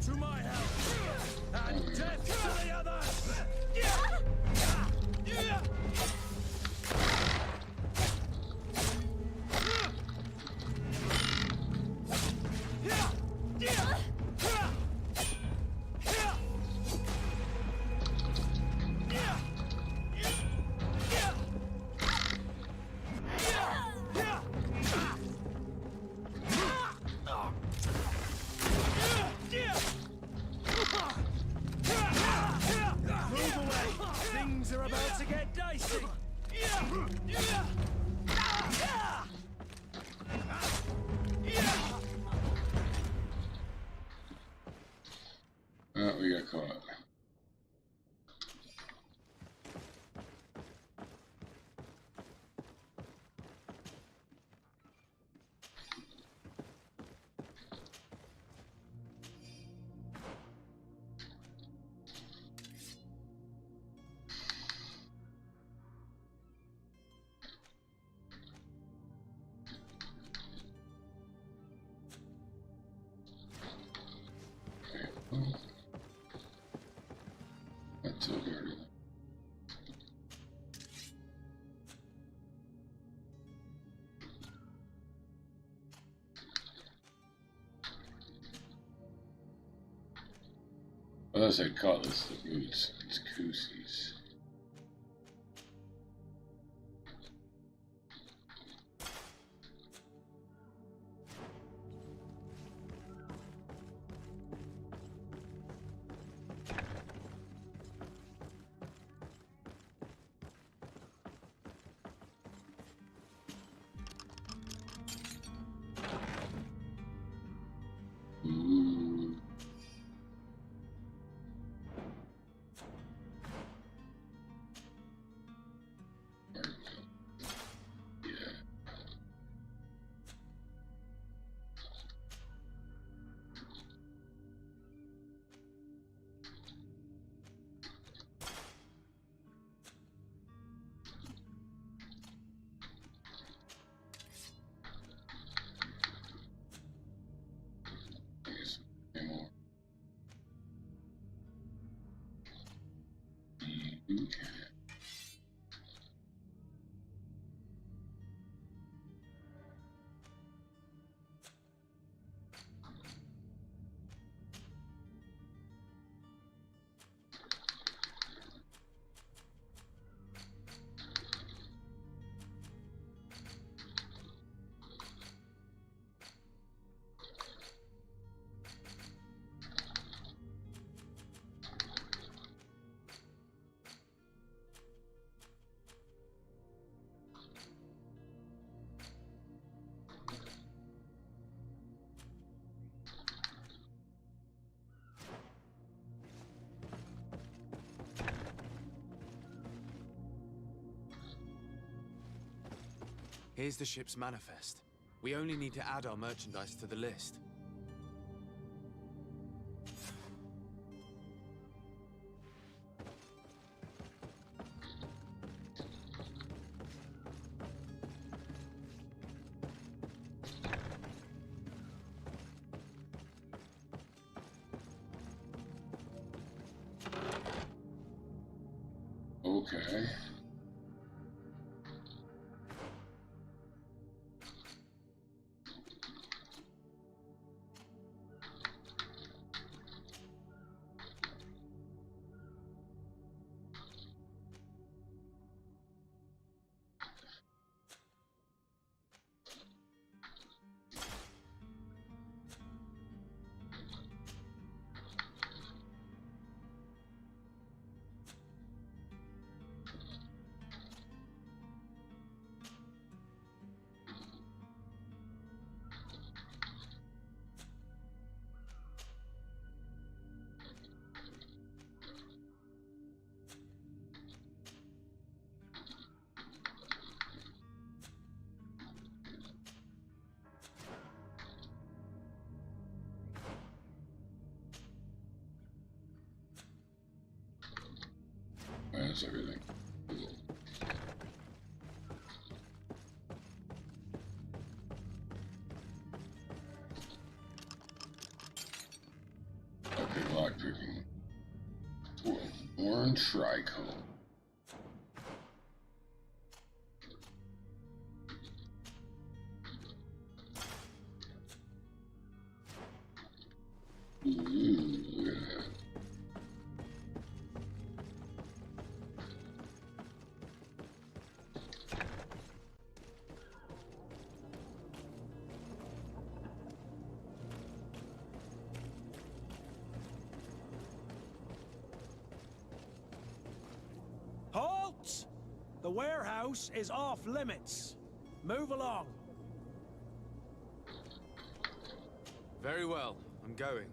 To my house! And death to the others! Move away! Things are about to get dicey! We got caught. That's so dirty. Well, I said cutlass, the boots. It's koozies. Okay. Here's the ship's manifest. We only need to add our merchandise to the list. Okay. That's everything. Okay, lockpicking. Worn tricone. Ooh, look at that. Halt! The warehouse is off limits. Move along. Very well, I'm going.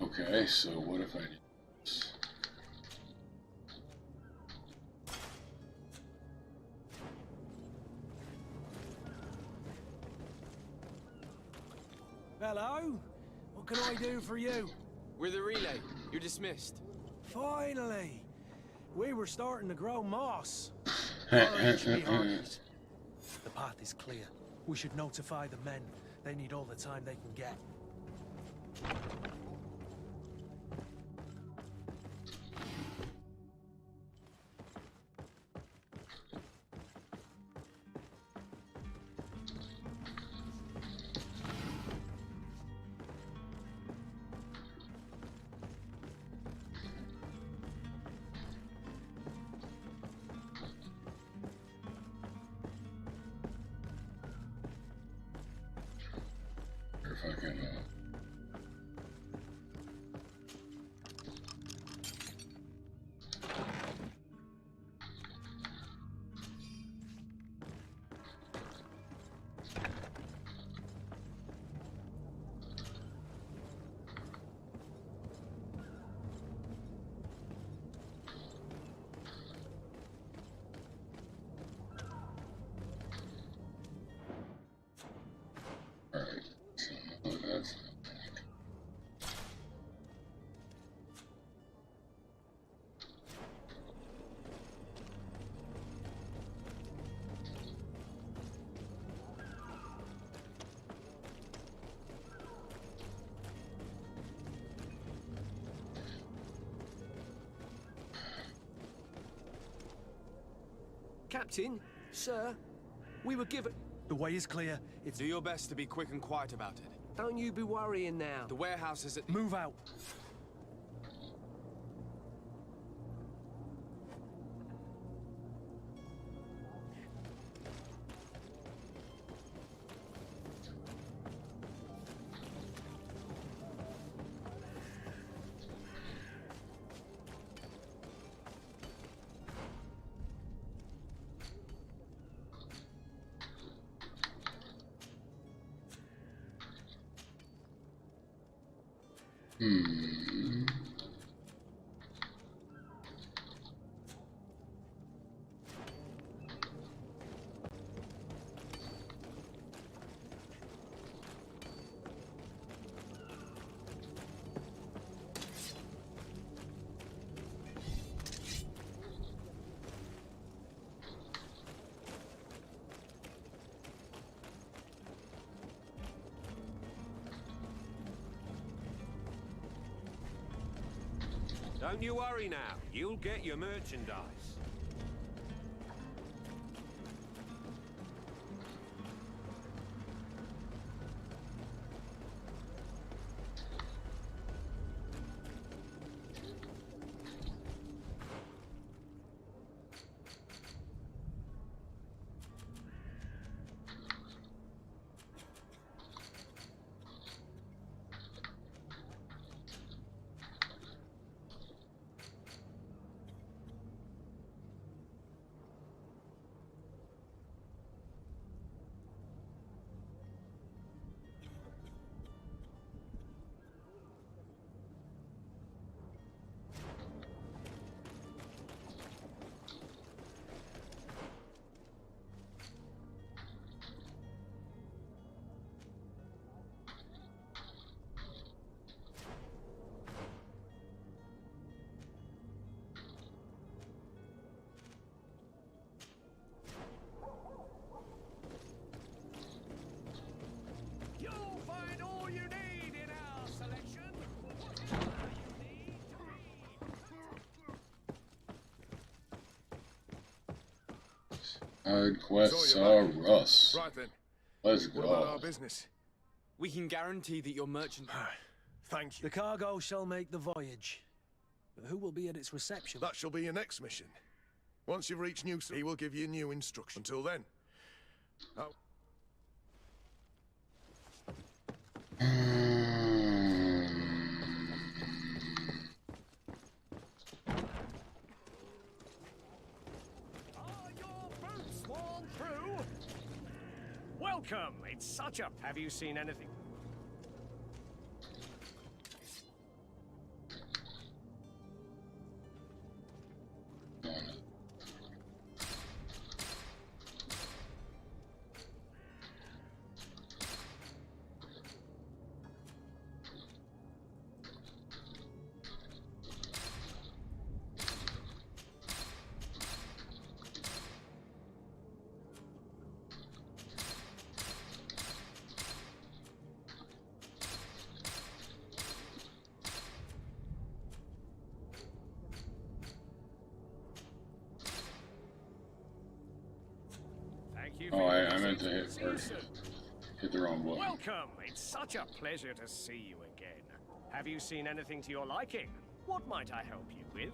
Okay, so what if I do this? Hello? What can I do for you? We're the relay. You're dismissed. Finally! We were starting to grow moss. Courage be hearted. The path is clear. We should notify the men. They need all the time they can get. If I can, all right, so that's Captain, sir, we were given... The way is clear. Do your best to be quick and quiet about it. Don't you be worrying now. The warehouse is at... Move out. Don't you worry now. You'll get your merchandise. Side quests are Russ. Right then. Let's What about go. our business? We can guarantee that your merchant... Thank you. The cargo shall make the voyage. But who will be at its reception? That shall be your next mission. Once you've reached New, he will give you new instructions. Until then. Oh. Welcome! It's such a... Have you seen anything? Oh, I meant to hit the wrong button. Welcome! It's such a pleasure to see you again. Have you seen anything to your liking? What might I help you with?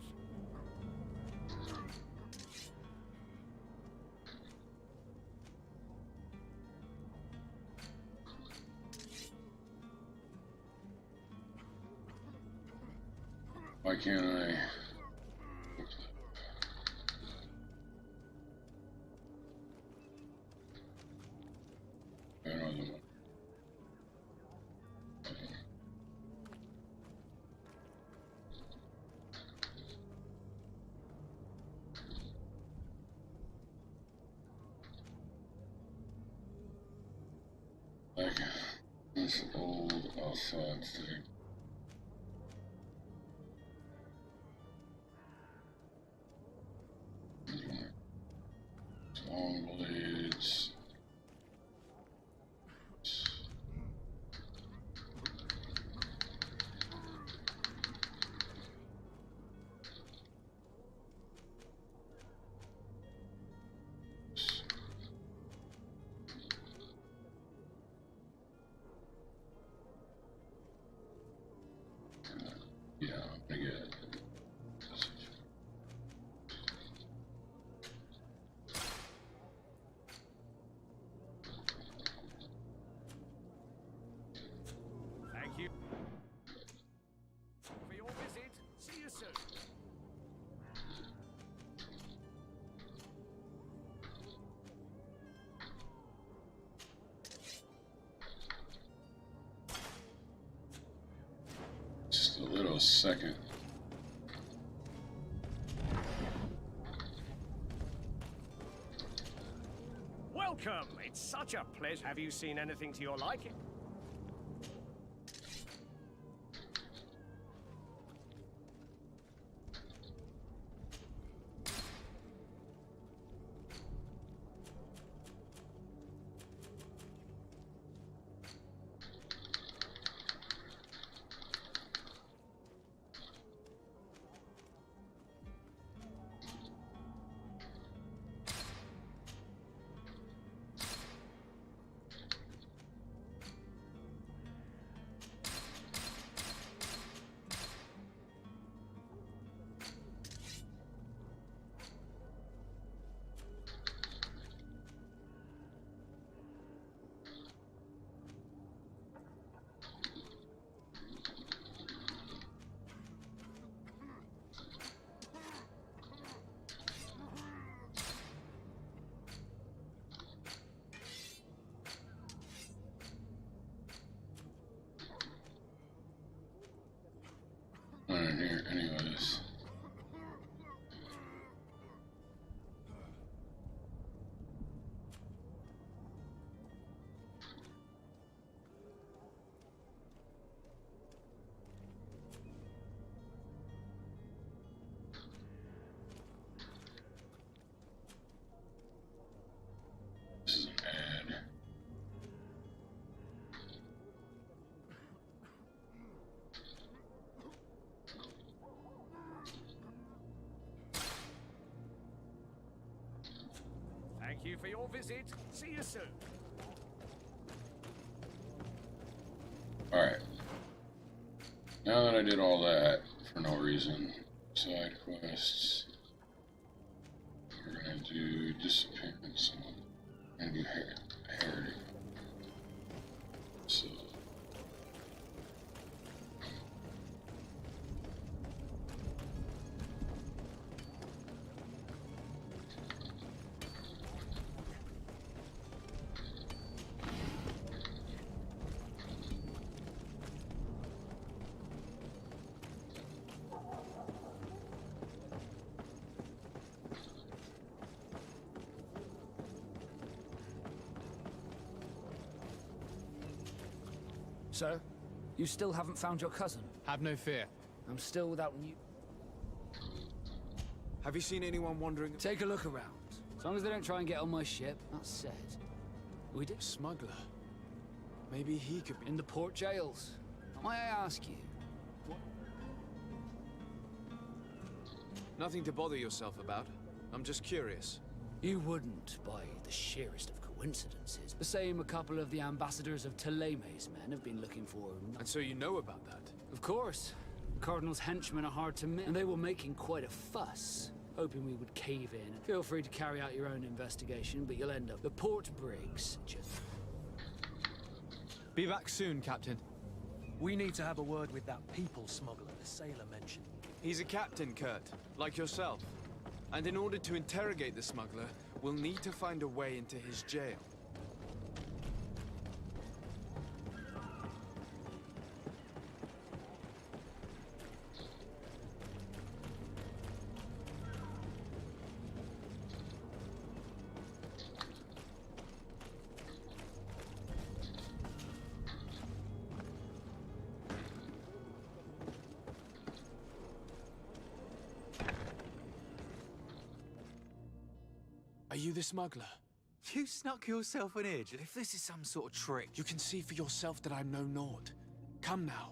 Why can't I? Another one. Like this old outside thing. Long blades. a little second. Welcome! It's such a pleasure. Have you seen anything to your liking? I don't hear any of this. This is an ad. Thank you for your visit. See you soon. Alright. Now that I did all that for no reason, side quests, we're gonna do disappearance and do heritage. So. So, you still haven't found your cousin? Have no fear. I'm still without you. Have you seen anyone wandering? Take a look around. As long as they don't try and get on my ship, that's said. We did. Smuggler. Maybe he could be in the port jails. Might I ask you? What? Nothing to bother yourself about. I'm just curious. You wouldn't, by the sheerest of coincidences. The same a couple of the ambassadors of Teleme's men have been looking for. And so you know about that? Of course. The Cardinal's henchmen are hard to miss, and they were making quite a fuss, hoping we would cave in. Feel free to carry out your own investigation, but you'll end up... The port brigs just... Be back soon, Captain. We need to have a word with that people smuggler the sailor mentioned. He's a captain, Kurt, like yourself. And in order to interrogate the smuggler, we'll need to find a way into his jail. Are you the smuggler? You snuck yourself an edge. If this is some sort of trick... You can see for yourself that I'm no Nord. Come now.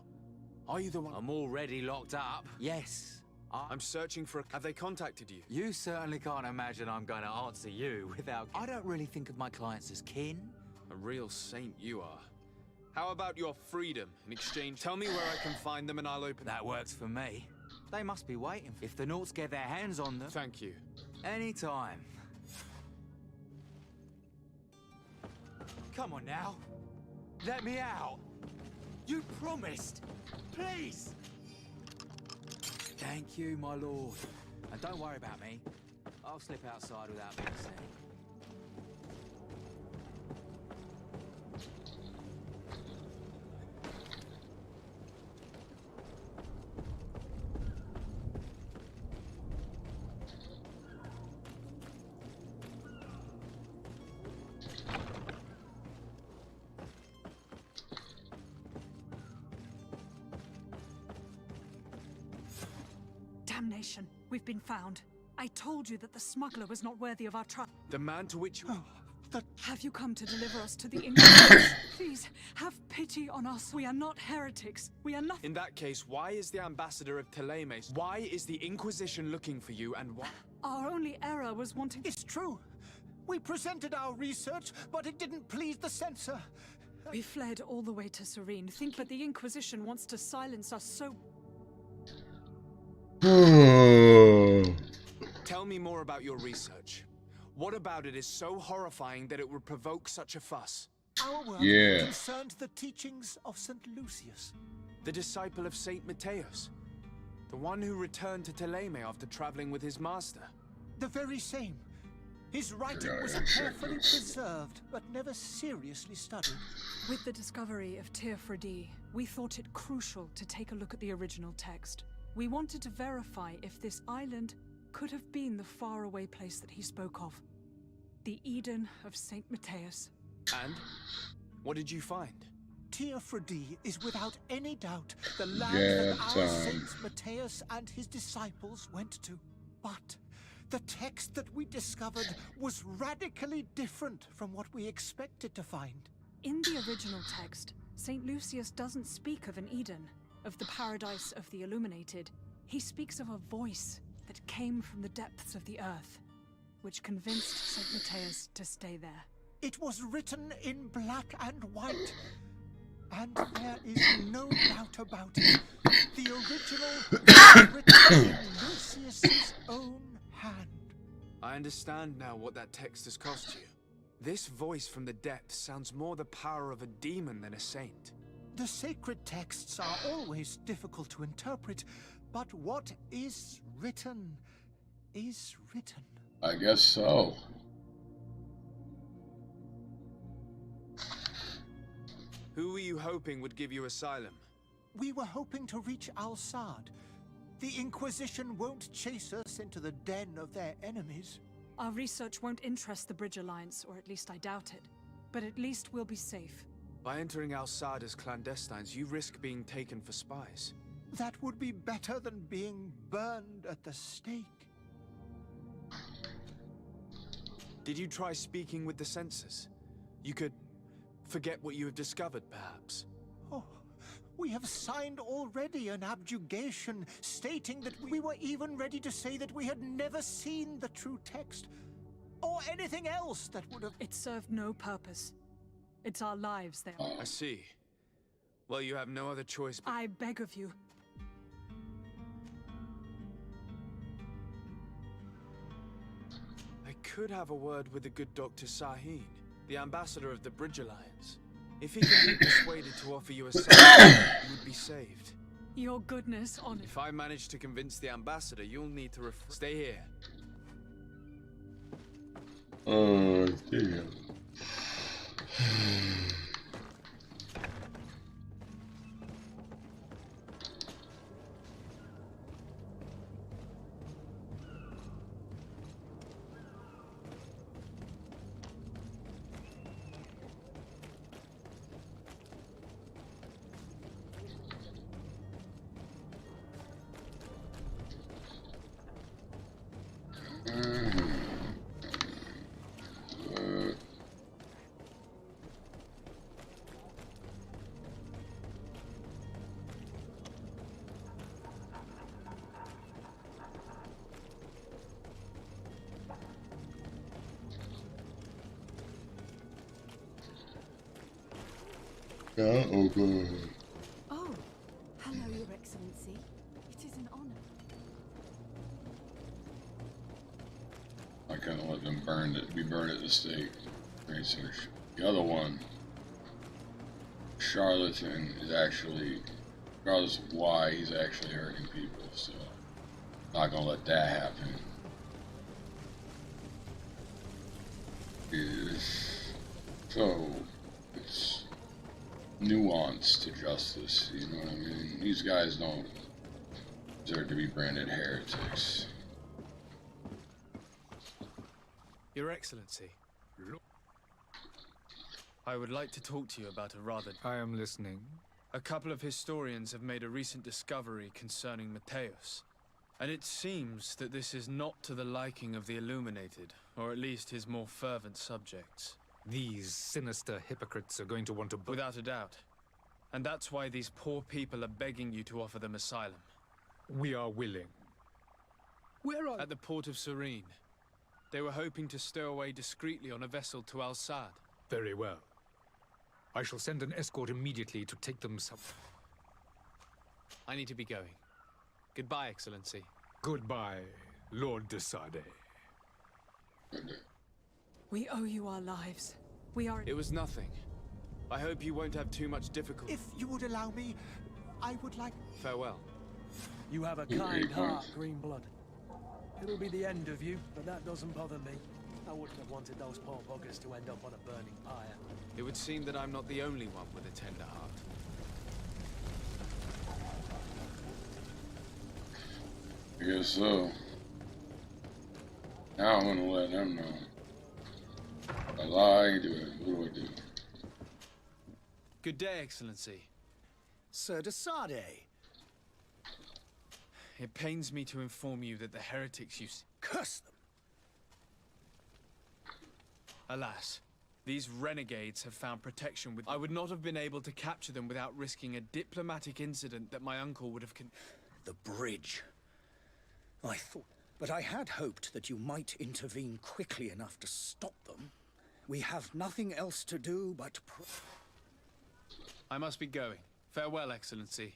Are you the one? I'm already locked up. Yes. I'm searching for a... Have they contacted you? You certainly can't imagine I'm going to answer you without... I don't really think of my clients as kin. A real saint you are. How about your freedom in exchange? Tell me where I can find them and I'll open... That works for me. They must be waiting. If the Nords get their hands on them... Thank you. Anytime. Come on now. Let me out. You promised. Please. Thank you, my lord. And don't worry about me. I'll slip outside without being seen. Damnation. We've been found. I told you that the smuggler was not worthy of our trust. The man to which you... Have you come to deliver us to the Inquisition? Please, have pity on us. We are not heretics. We are nothing. In that case, why is the ambassador of Telemes? Why is the Inquisition looking for you, and why... Our only error was wanting... It's true. We presented our research, but it didn't please the censor. We fled all the way to Serene, thinking that the Inquisition wants to silence us so... Tell me more about your research. What about it is so horrifying that it would provoke such a fuss? Our work concerned the teachings of St. Lucius. The disciple of Saint Mateus. The one who returned to Teleme after traveling with his master. The very same. His writing was carefully preserved, but never seriously studied. With the discovery of Teofredi, we thought it crucial to take a look at the original text. We wanted to verify if this island could have been the faraway place that he spoke of. The Eden of Saint Mateus. And? What did you find? Teofredi is without any doubt the land that our Saint Mateus and his disciples went to. But the text that we discovered was radically different from what we expected to find. In the original text, Saint Lucius doesn't speak of an Eden, of the paradise of the illuminated. He speaks of a voice that came from the depths of the earth, which convinced Saint Mateus to stay there. It was written in black and white, and there is no doubt about it. The original was written in Lucius's own hand. I understand now what that text has cost you. This voice from the depths sounds more the power of a demon than a saint. The sacred texts are always difficult to interpret, but what is written is written. I guess so. Who were you hoping would give you asylum? We were hoping to reach Al-Sad. The Inquisition won't chase us into the den of their enemies. Our research won't interest the Bridge Alliance, or at least I doubt it. But at least we'll be safe. By entering Al-Sad as clandestines, you risk being taken for spies. That would be better than being burned at the stake. Did you try speaking with the censors? You could forget what you have discovered, perhaps. Oh, we have signed already an abjugation stating that we were even ready to say that we had never seen the true text, or anything else that would have... It served no purpose. It's our lives there. I see. Well, you have no other choice but... I beg of you. I could have a word with the good Dr. Sahin, the ambassador of the Bridge Alliance. If he can be persuaded to offer you asylum, you would be saved. Your goodness on... If I manage to convince the ambassador, you'll need to stay here. Oh, damn. Oh, good. Oh, hello, Your Excellency. It is an honor. I kind of let them be burned at the stake. Research. The other one, charlatan, is actually, regardless of why, he's actually hurting people, so not gonna let that happen. So, it's nuance to justice, you know what I mean? These guys don't deserve to be branded heretics. Your Excellency, I would like to talk to you about a rather... I am listening. A couple of historians have made a recent discovery concerning Mateus. And it seems that this is not to the liking of the Illuminated, or at least his more fervent subjects. These sinister hypocrites are going to want to... Without a doubt. And that's why these poor people are begging you to offer them asylum. We are willing. Where are... At the port of Serene. They were hoping to stow away discreetly on a vessel to Al-Sad. Very well. I shall send an escort immediately to take them some... I need to be going. Goodbye, Excellency. Goodbye, Lord de Sade. We owe you our lives. We are... It was nothing. I hope you won't have too much difficulty. If you would allow me, I would like... Farewell. You have a kind heart, Greenblood. It'll be the end of you, but that doesn't bother me. I wouldn't have wanted those poor buggers to end up on a burning pyre. It would seem that I'm not the only one with a tender heart. I guess so. Now I'm gonna let them know. I lie, do it. What do I do? Good day, Excellency. Sir de Sade. It pains me to inform you that the heretics you... Curse them! Alas, these renegades have found protection with... I would not have been able to capture them without risking a diplomatic incident that my uncle would have... The bridge. I thought... But I had hoped that you might intervene quickly enough to stop them. We have nothing else to do but... I must be going. Farewell, Excellency.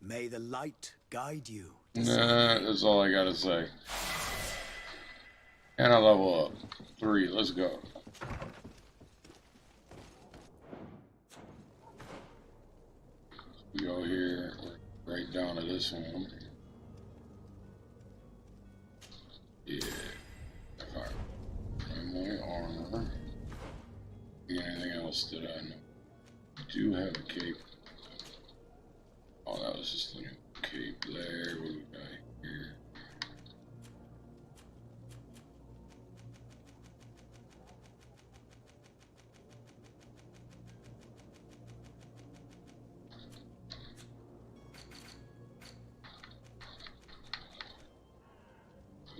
May the light guide you. Nah, that's all I gotta say. And I level up. 3, let's go. We go here, right down to this one. Yeah. Alright. Primary armor. Anything else that I know? I do have a cape. Oh, that was just a new cape there. What do we got here?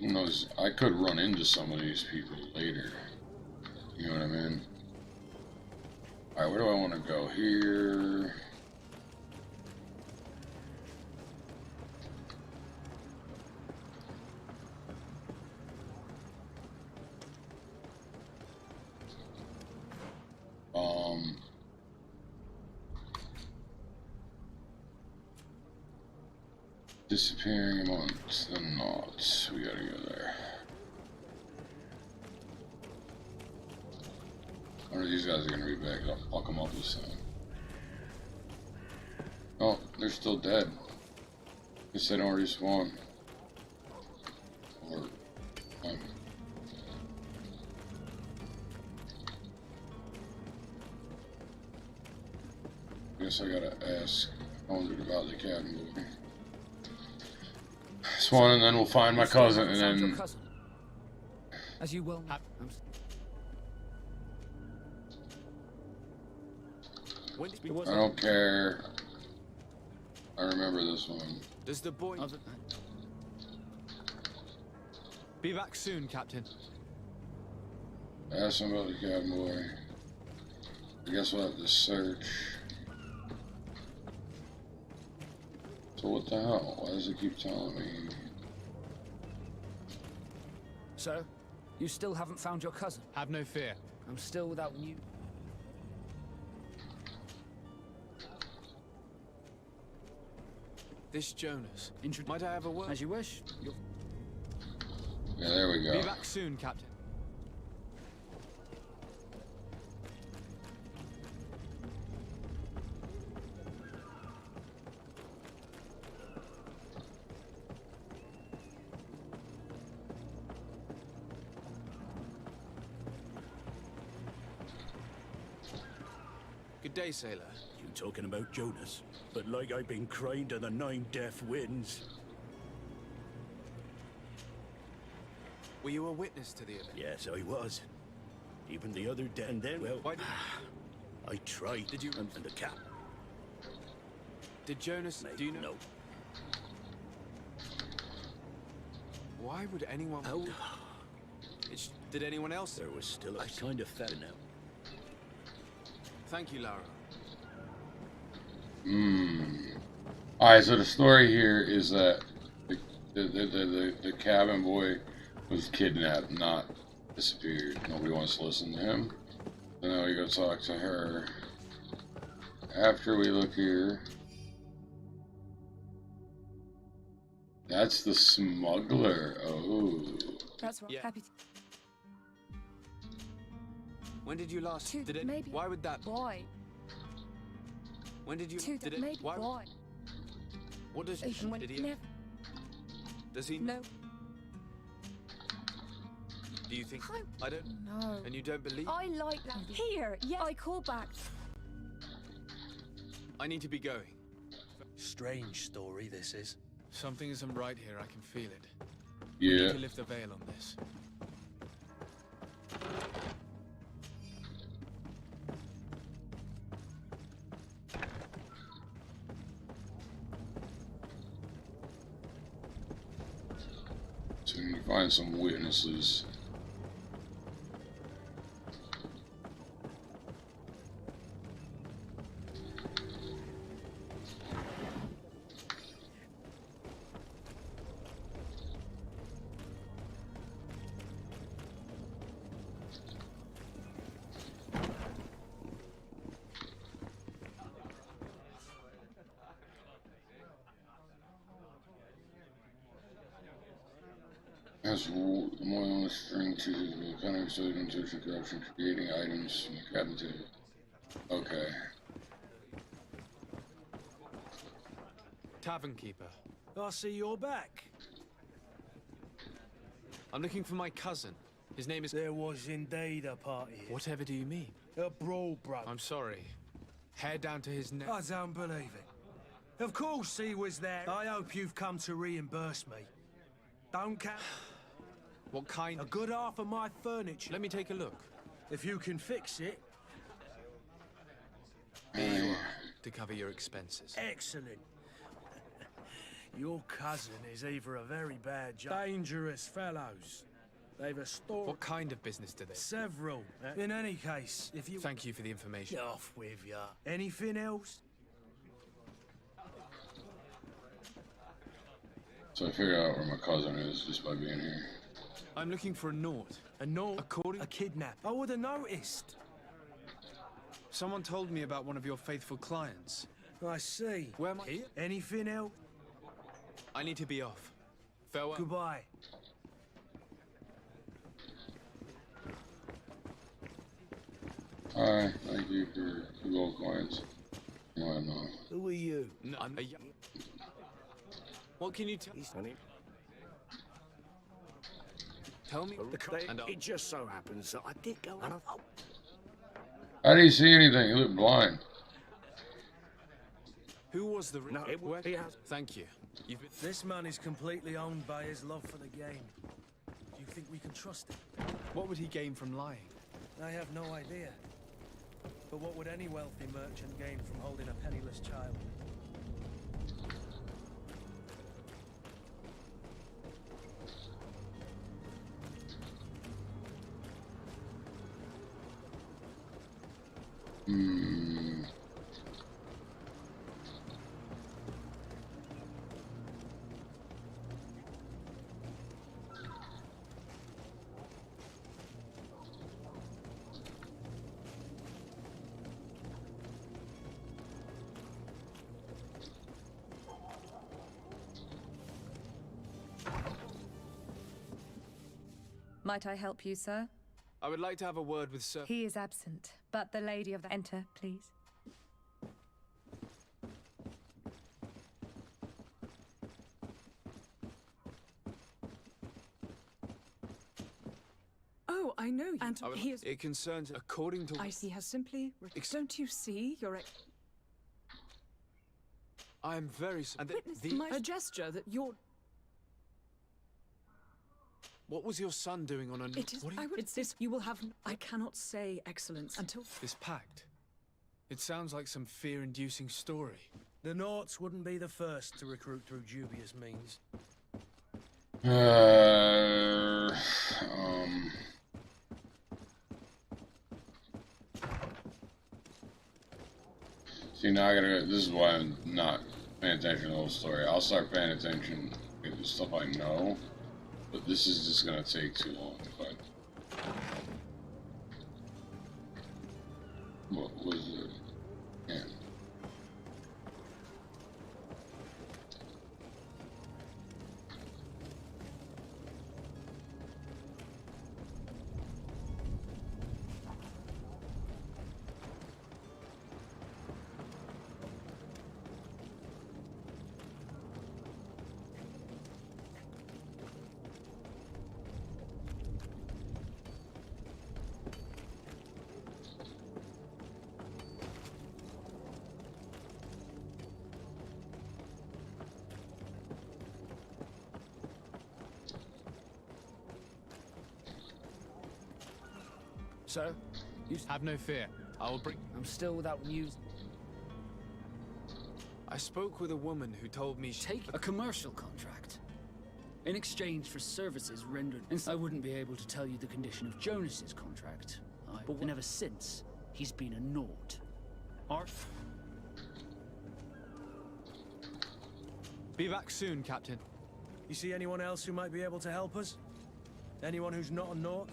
Who knows? I could run into some of these people later. You know what I mean? Alright, where do I want to go? Here. Disappearing amongst the knots. We gotta go there. One of these guys are gonna be back. I'll fuck them up with some. Oh, they're still dead. Guess they don't respawn. Or, guess I gotta ask. I wondered about the cabin boy. This one, and then we'll find my cousin, and then... As you will. I don't care. I remember this one. Does the boy... Be back soon, Captain. Ask him about the cabin boy. I guess we'll have to search. So what the hell? Why does it keep telling me? So, you still haven't found your cousin? Have no fear. I'm still without you. This Jonas. Might I have a word? As you wish. Yeah, there we go. Be back soon, Captain. Good day, sailor. You talking about Jonas? But like I've been crying to the 9 deaf winds. Were you a witness to the event? Yes, I was. Even the other day, and then, well, I tried. Did you? And the cap. Did Jonas? Mate, do you know? No. Why would anyone... Oh. Did anyone else? There was still I kind of fed now. Thank you, Lara. Alright, so the story here is that the cabin boy was kidnapped, not disappeared. Nobody wants to listen to him. So now we go talk to her. After we look here. That's the smuggler. Oh. That's what happy. When did you last? Did it? Maybe. Why would that? Boy. When did you? Did it? Maybe. Why? Boy. What does? Did he? Never. Does he? No. Do you think? I don't. No. And you don't believe? I like that. Here, yeah. I call back. I need to be going. Strange story, this is. Something isn't right here. I can feel it. Yeah. We need to lift the veil on this. So we need to find some witnesses. Has more on the string to the kind of sodium into corruption, creating items from the cabin table. Okay. Tavern keeper. I see you're back. I'm looking for my cousin. His name is... There was indeed a party here. Whatever do you mean? A brawl, brother. I'm sorry. Hair down to his neck. I don't believe it. Of course he was there. I hope you've come to reimburse me. Don't count. What kind? A good half of my furniture. Let me take a look. If you can fix it. Here you are, to cover your expenses. Excellent. Your cousin is either a very bad job. Dangerous fellows. They've a store. What kind of business do they? Several. In any case, if you... Thank you for the information. Off with ya. Anything else? So I figured out where my cousin is just by being here. I'm looking for a Nort. A Nort? According... A kidnap. I would have noticed. Someone told me about one of your faithful clients. I see. Where am I? Here? Anything else? I need to be off. Farewell. Goodbye. Hi, thank you for the gold coins. Why not? Who are you? No, I'm a young... What can you tell? Tell me. It just so happens that I did go on. I didn't see anything. You look blind. Who was the... No, it was... Thank you. You've been... This man is completely owned by his love for the game. Do you think we can trust him? What would he gain from lying? I have no idea. But what would any wealthy merchant gain from holding a penniless child? Might I help you, sir? I would like to have a word with Sir... He is absent, but the lady of the... Enter, please. Oh, I know you. And he is... It concerns... According to... He has simply... Don't you see? You're... I am very... And a gesture that you're... What was your son doing on a... It is... It's this... You will have... I cannot say excellence until... This pact. It sounds like some fear-inducing story. The Norts wouldn't be the first to recruit through dubious means. See, now I gotta go. This is why I'm not paying attention to the whole story. I'll start paying attention to the stuff I know, but this is just gonna take too long. What was it? Yeah. So, you Have no fear. I will bring... I'm still without news. I spoke with a woman who told me Take a commercial contract. In exchange for services rendered... And I wouldn't be able to tell you the condition of Jonas's contract. But ever since, he's been a naught. Be back soon, Captain. You see anyone else who might be able to help us? Anyone who's not a naught?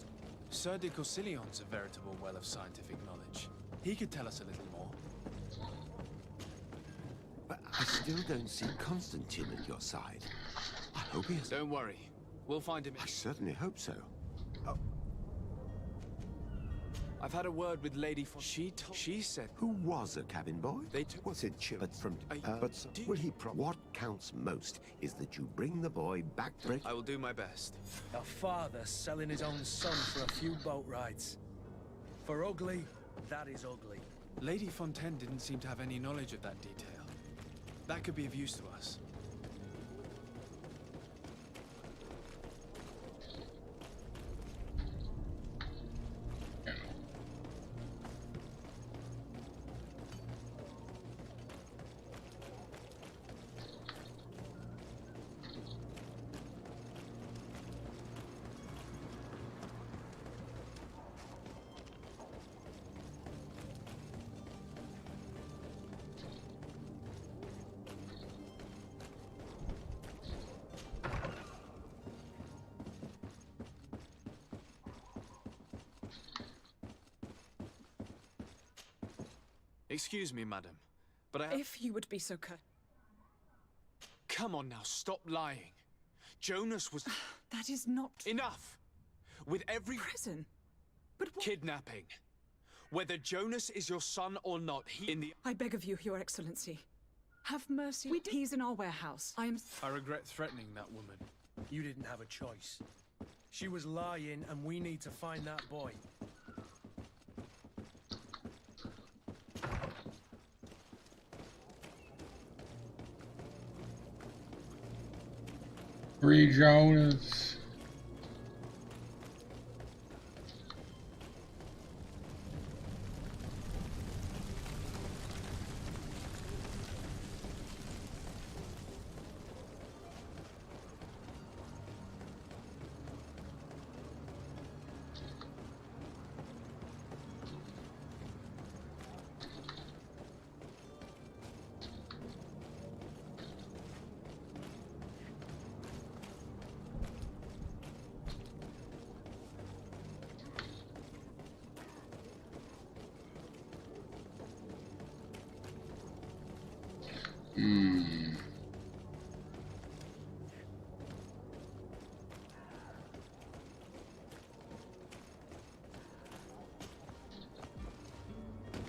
Sir de Corsillion's a veritable well of scientific knowledge. He could tell us a little more. But I still don't see Constantine at your side. I hope he has... Don't worry. We'll find him. I certainly hope so. Oh. I've had a word with Lady She said... Who was a cabin boy? They took... What's it, but from... will he What counts most is that you bring the boy back to... I will do my best. A father selling his own son for a few boat rides. For ugly, that is ugly. Lady Fontaine didn't seem to have any knowledge of that detail. That could be of use to us. Excuse me, madam, but If you would be so kind. Come on now, stop lying. Jonas was... That is not... Enough! With every... Prison? But what... Kidnapping. Whether Jonas is your son or not, I beg of you, Your Excellency. Have mercy. He's in our warehouse. I regret threatening that woman. You didn't have a choice. She was lying, and we need to find that boy. Free Jonas.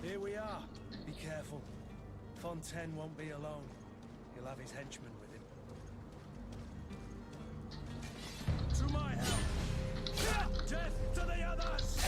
Here we are. Be careful. Fontaine won't be alone. He'll have his henchmen with him. To my help! Death to the others!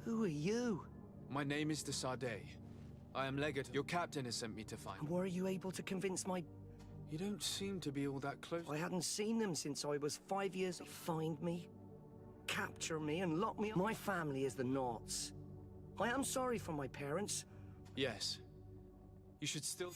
Who are you? My name is Duxworthe. I am Legate. Your captain has sent me to find. And were you able to convince my... You don't seem to be all that close. I hadn't seen them since I was 5 years. They find me, capture me, and lock me up. My family is the Naughts. I am sorry for my parents. Yes. You should still...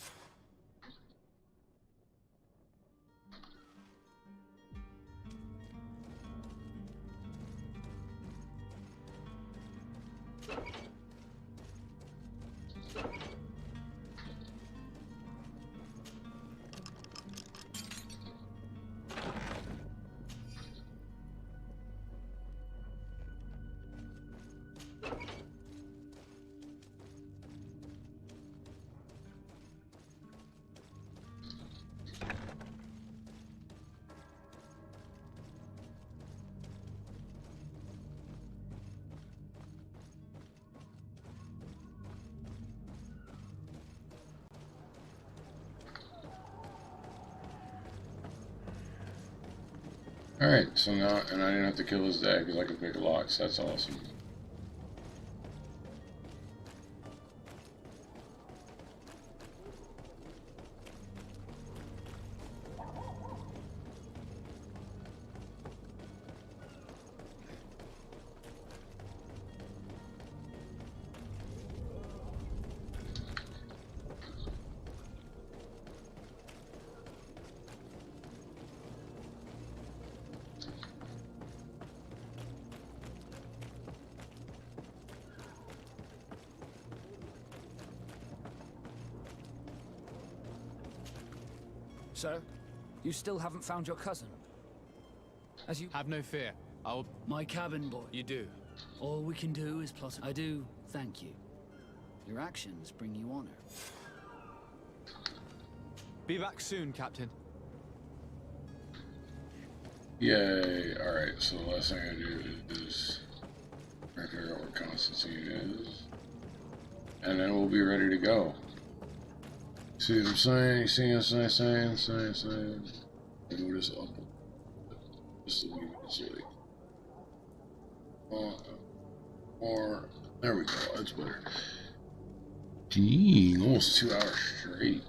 Alright, so now, and I didn't have to kill his dad because I could pick locks. That's awesome. So, you still haven't found your cousin? As you... Have no fear. I'll... My cabin boy. You do. All we can do is plot... I do thank you. Your actions bring you honor. Be back soon, Captain. Yay. Alright, so the last thing I do is figure out what Constantine is. And then we'll be ready to go. See what I'm saying? You see what I'm saying? I go this up. Just a wee bit silly. Or there we go. That's better. Dang, almost 2 hours straight.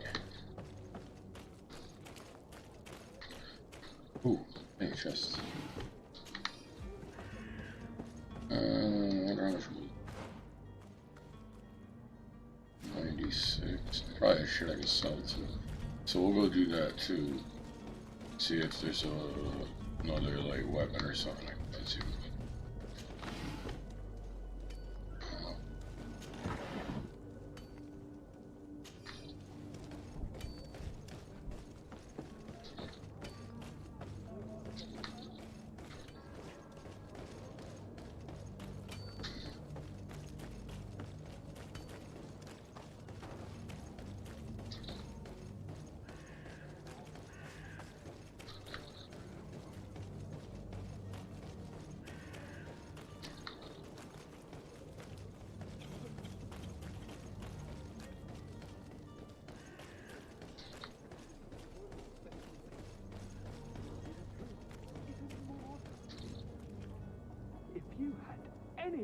Ooh, hey, chest. What are 96. Probably shit I can sell too. So we'll go do that too. See if there's another like weapon or something like that too.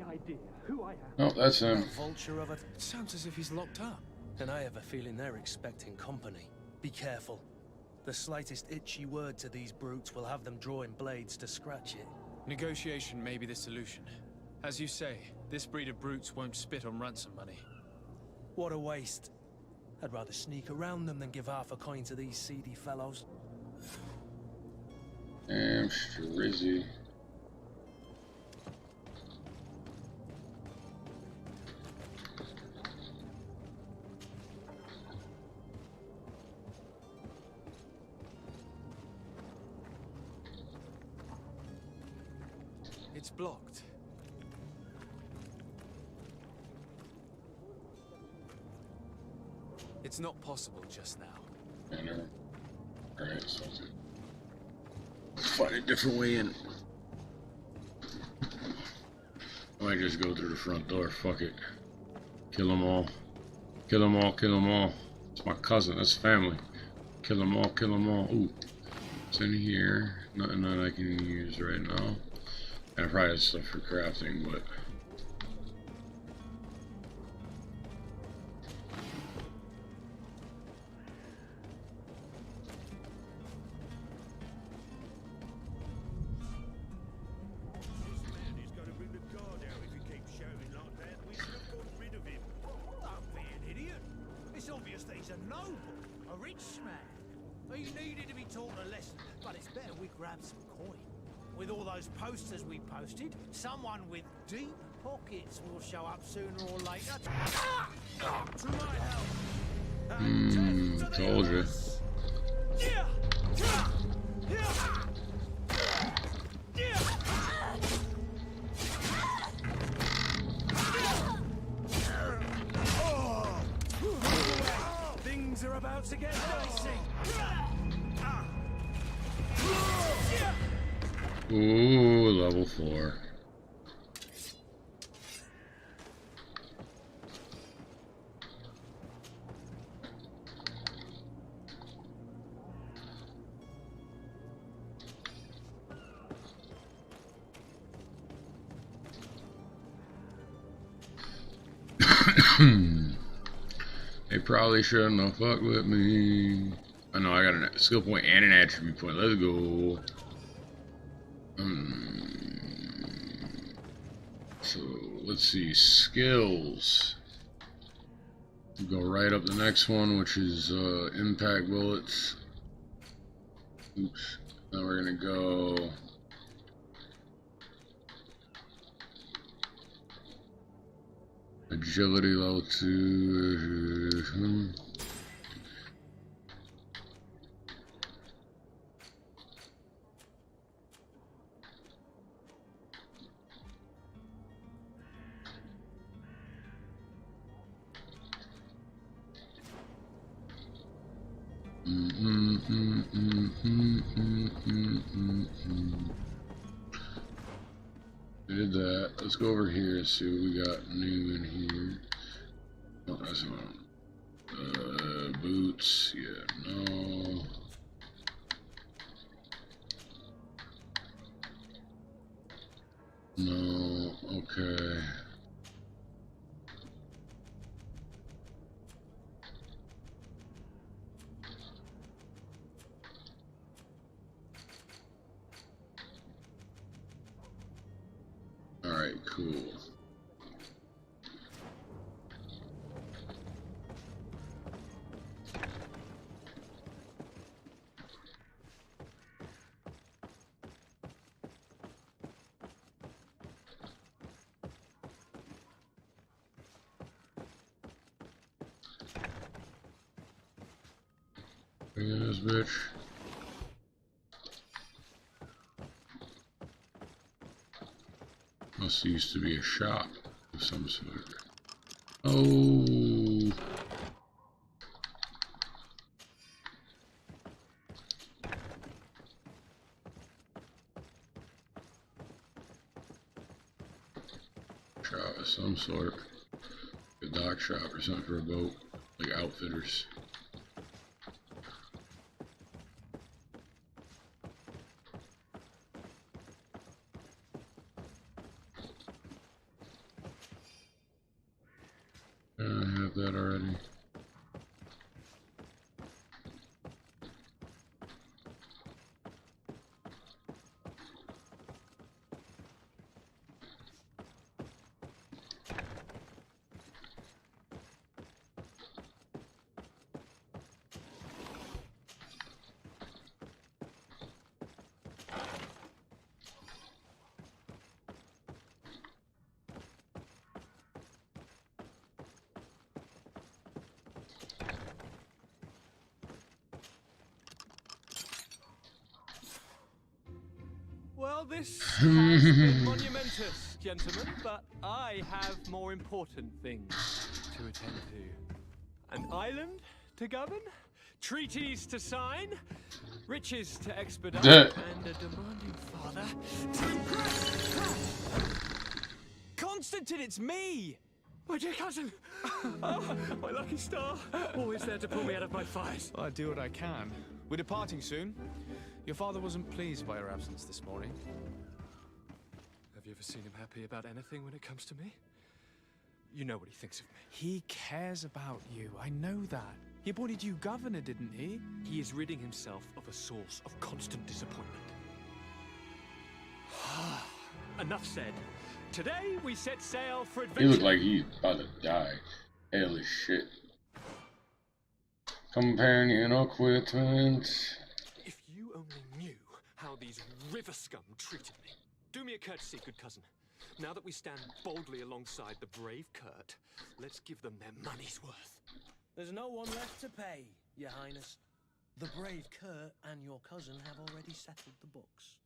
Idea who I am. Oh, that's him. A vulture of a... Sounds as if he's locked up. And I have a feeling they're expecting company. Be careful. The slightest itchy word to these brutes will have them drawing blades to scratch it. Negotiation may be the solution. As you say, this breed of brutes won't spit on ransom money. What a waste. I'd rather sneak around them than give half a coin to these seedy fellows. Damn strizzy. It's blocked. It's not possible just now. I know. Alright, so let's find a different way in. I might just go through the front door. Fuck it. Kill them all. Kill them all. Kill them all. It's my cousin. That's family. Kill them all. Kill them all. Ooh. It's in here. Nothing that I can use right now. And I probably have stuff for crafting, but With all those posters we posted, someone with deep pockets will show up sooner or later. To my help. Told you. Things are about to get dicey. Ooh, level 4. They probably shouldn't have fucked with me. I know I got a skill point and an attribute point. Let's go. So let's see, skills. We'll go right up the next one, which is impact bullets. Oops. Now we're gonna go agility level 2. Did that. Let's go over here and see what we got new in here. Oh, that's one. Boots. Yeah, no. No. Okay. Alright, cool. Look at this bitch. Must used to be a shop of some sort. Oh. Shop of some sort. A dock shop or something for a boat. Like outfitters. I have that already. Well, this has been monumentous, gentlemen, but I have more important things to attend to. An island to govern, treaties to sign, riches to expedite, and a demanding father to impress. Constantine, it's me! My dear cousin! Oh, my lucky star! Always there to pull me out of my fires. Well, I do what I can. We're departing soon. Your father wasn't pleased by your absence this morning. ever seen him happy about anything when it comes to me. You know what he thinks of me. He cares about you. I know that. He appointed you governor, didn't he? He is ridding himself of a source of constant disappointment. Enough said. Today we set sail for adventure. He looked like he's about to die. Hell as shit. Companion equipment. If you only knew how these river scum treated me. Do me a courtesy, good cousin. Now that we stand boldly alongside the brave Kurt, let's give them their money's worth. There's no one left to pay, Your Highness. The brave Kurt and your cousin have already settled the books.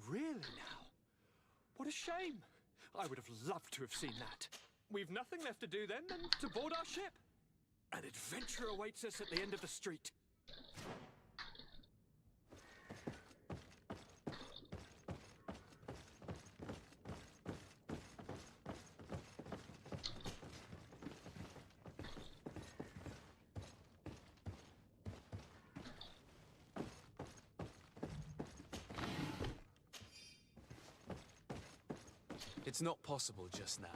Really now? What a shame. I would have loved to have seen that. We've nothing left to do then than to board our ship. An adventure awaits us at the end of the street. It's not possible just now.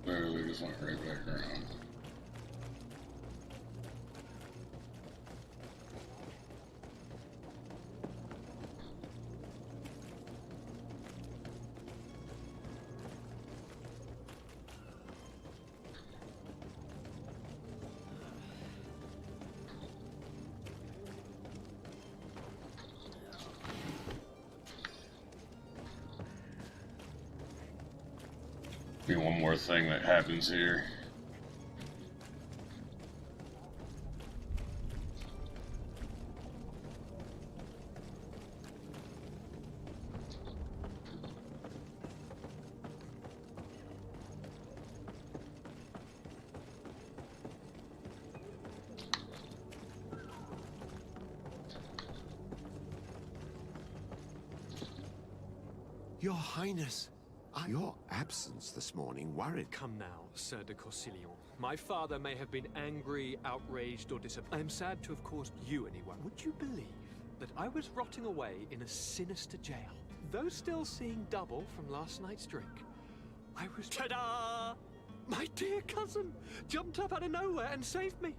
Literally just went right back around. Be one more thing that happens here. Your Highness, your absence this morning worried. Come now, Sir de Corsilion. My father may have been angry, outraged, or disappointed. I am sad to have caused you anyone. Would you believe that I was rotting away in a sinister jail? Though still seeing double from last night's drink, I was... Ta-da! My dear cousin jumped up out of nowhere and saved me.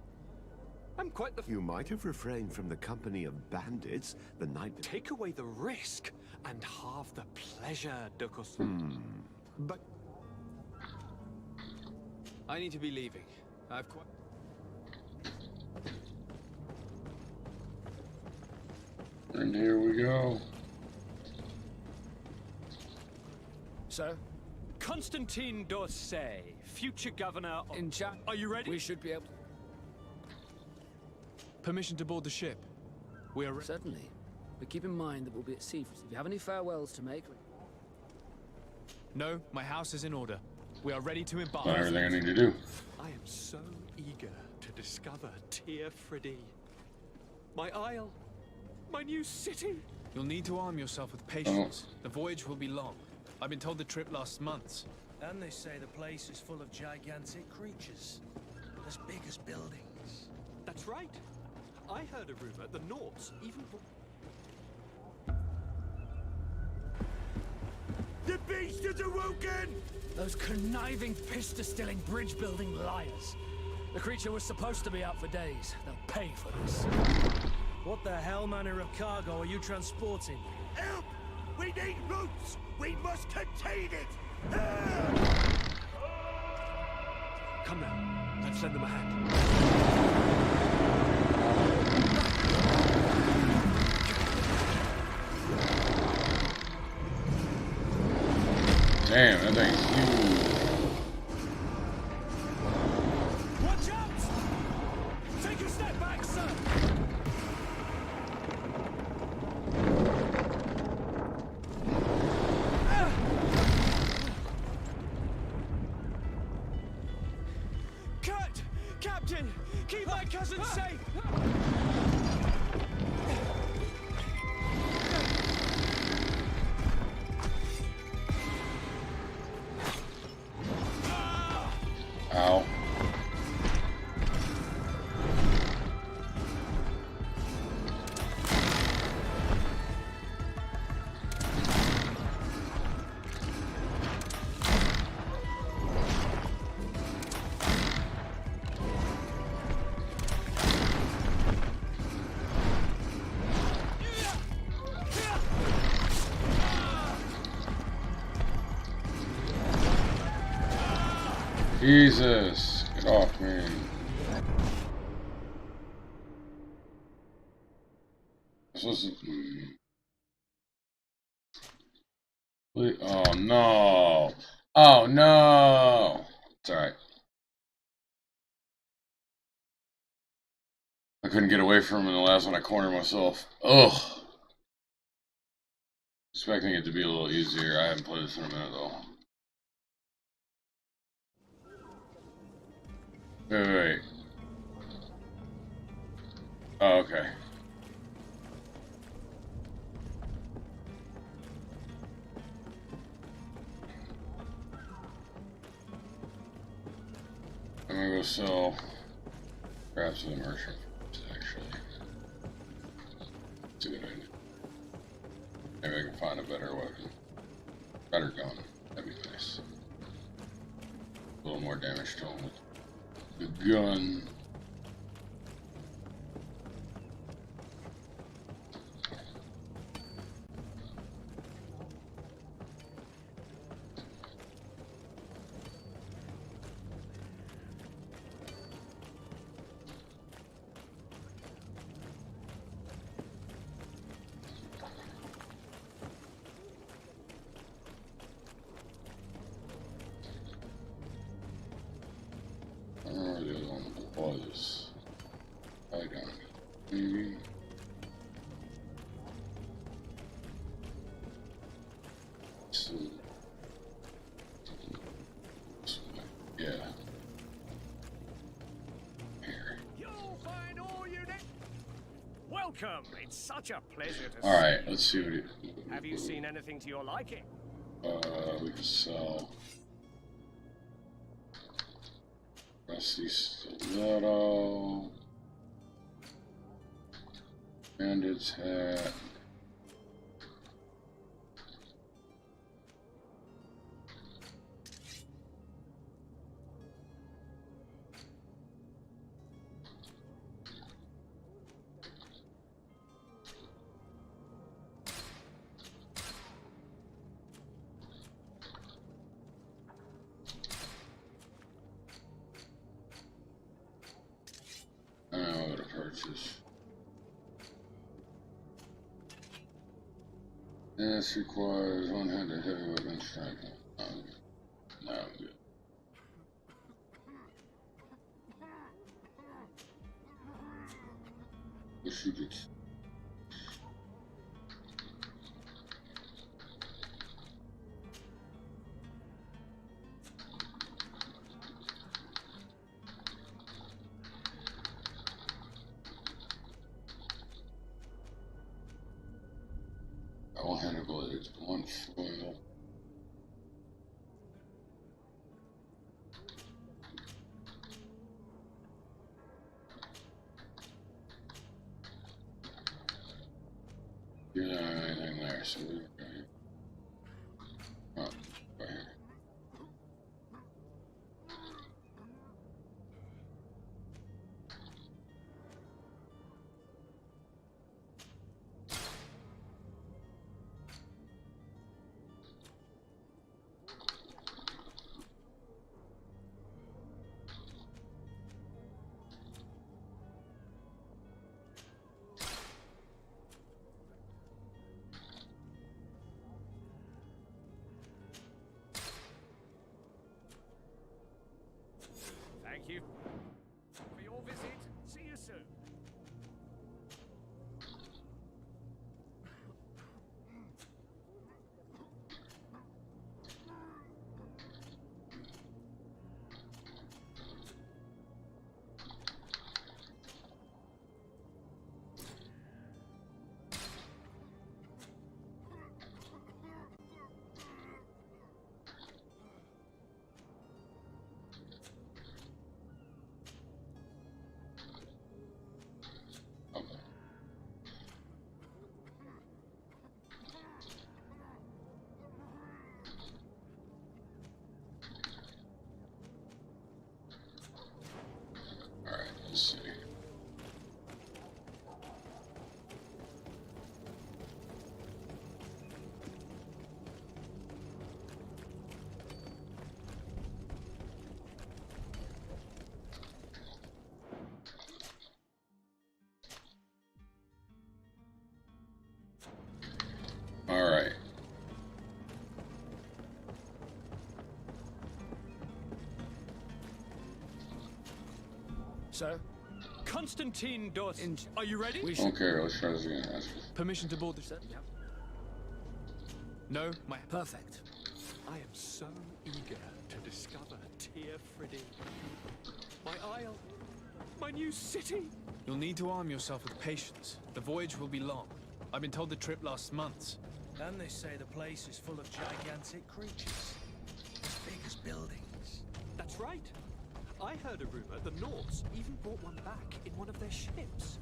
I'm quite the... You might have refrained from the company of bandits the night... Take away the risk and halve the pleasure, de Corsilion. But... I need to be leaving. I've quite... And here we go. Sir? Constantine d'Orsay, future governor of... In chat. Are you ready? We should be able... Permission to board the ship. We are... Certainly. But keep in mind that we'll be at sea. If you have any farewells to make... No, my house is in order. We are ready to embark. Done everything I need to do. I am so eager to discover Tierfredi. My isle. My new city. You'll need to arm yourself with patience. The voyage will be long. I've been told the trip lasts months. And they say the place is full of gigantic creatures. As big as buildings. That's right. I heard a rumor the Nords even... The beast is awoken! Those conniving, pista-stilling, bridge-building liars. The creature was supposed to be out for days. They'll pay for this. What the hell manner of cargo are you transporting? Help! We need routes! We must contain it! Help! Come now. Let's lend them a hand. Damn, that thing's huge. Watch out! Take a step Keep my cousin safe! Ow. Jesus, get off me. This was. Oh no. Oh no. It's alright. I couldn't get away from him in the last one. I cornered myself. Ugh. Expecting it to be a little easier. I haven't played this in a minute though. Wait. Oh, okay. I'm gonna go sell crafts to the merchant, actually. That's a good idea. Maybe I can find a better weapon. Better gun. That'd be nice. A little more damage to him with the gun. Welcome. It's such a pleasure to All right, let's see what Have you seen anything to your liking? we can sell Rusty Stiletto, Bandit's hat. This requires one-handed heavy weapon strike. No, I'm good. Let's shoot it. One-handed blades, one foil. You're not anything there, so we're okay. Oh, right here. Thank you for your visit. See you soon. Let's see. All right. Sir? Constantine Dos. Are you ready? Okay, let's try this again. Permission to board the set? Yeah. No, my... Perfect. I am so eager to discover Tear Friddy. My isle. My new city. You'll need to arm yourself with patience. The voyage will be long. I've been told the trip lasts months. And they say the place is full of gigantic creatures. As big as buildings. That's right. I heard a rumor the Nords even brought one back in one of their ships.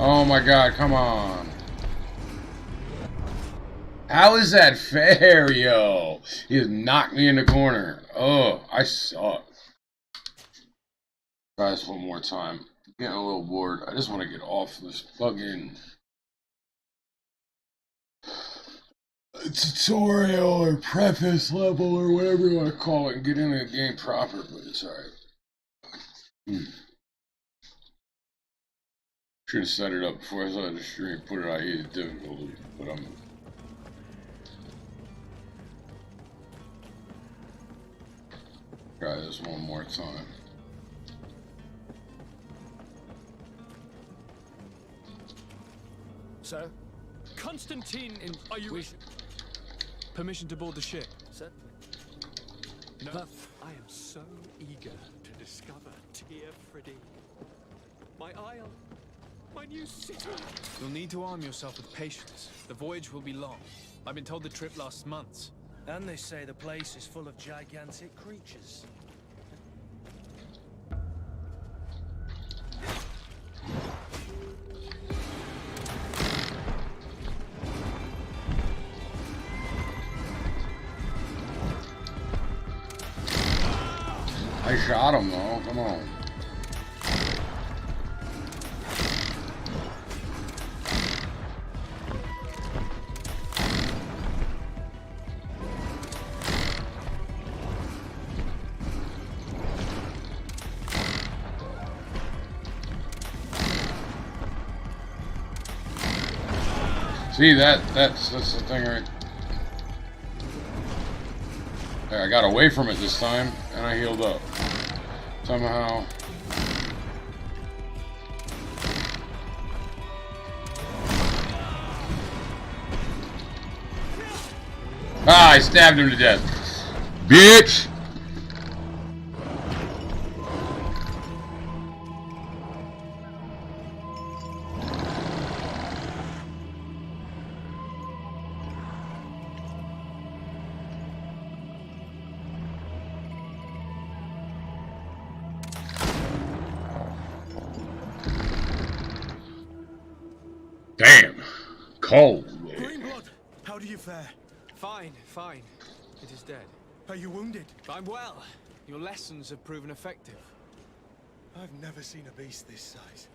Oh my god, come on. How is that fair, yo? He just knocked me in the corner. Oh, I suck. Try this one more time. Getting a little bored. I just want to get off this fucking tutorial or preface level or whatever you want to call it and get into the game proper, but it's alright. Should have set it up before I started the stream, put it on easy difficulty, but I'm... Try this one more time. Sir? Constantine, are you... Permission to board the ship. Certainly. No, I am so eager to discover Tear Friddy. My isle. My new city. You'll need to arm yourself with patience. The voyage will be long. I've been told the trip lasts months. And they say the place is full of gigantic creatures. I shot him though, come on. See that's the thing right there. I got away from it this time and I healed up. Somehow. Ah, I stabbed him to death. Bitch! Damn. Cold. Greenblood, how do you fare? Fine, fine. It is dead. Are you wounded? I'm well. Your lessons have proven effective. I've never seen a beast this size.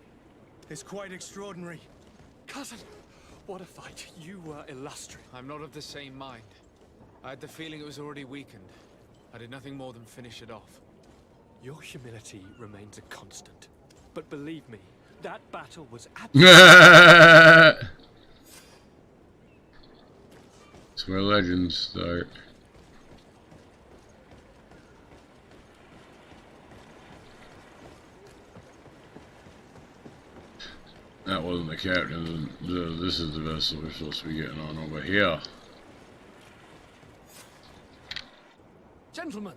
It's quite extraordinary. Cousin, what a fight. You were illustrious. I'm not of the same mind. I had the feeling it was already weakened. I did nothing more than finish it off. Your humility remains a constant. But believe me, that battle was absolutely... That's where legends start. That wasn't the captain. This is the vessel we're supposed to be getting on over here. Gentlemen.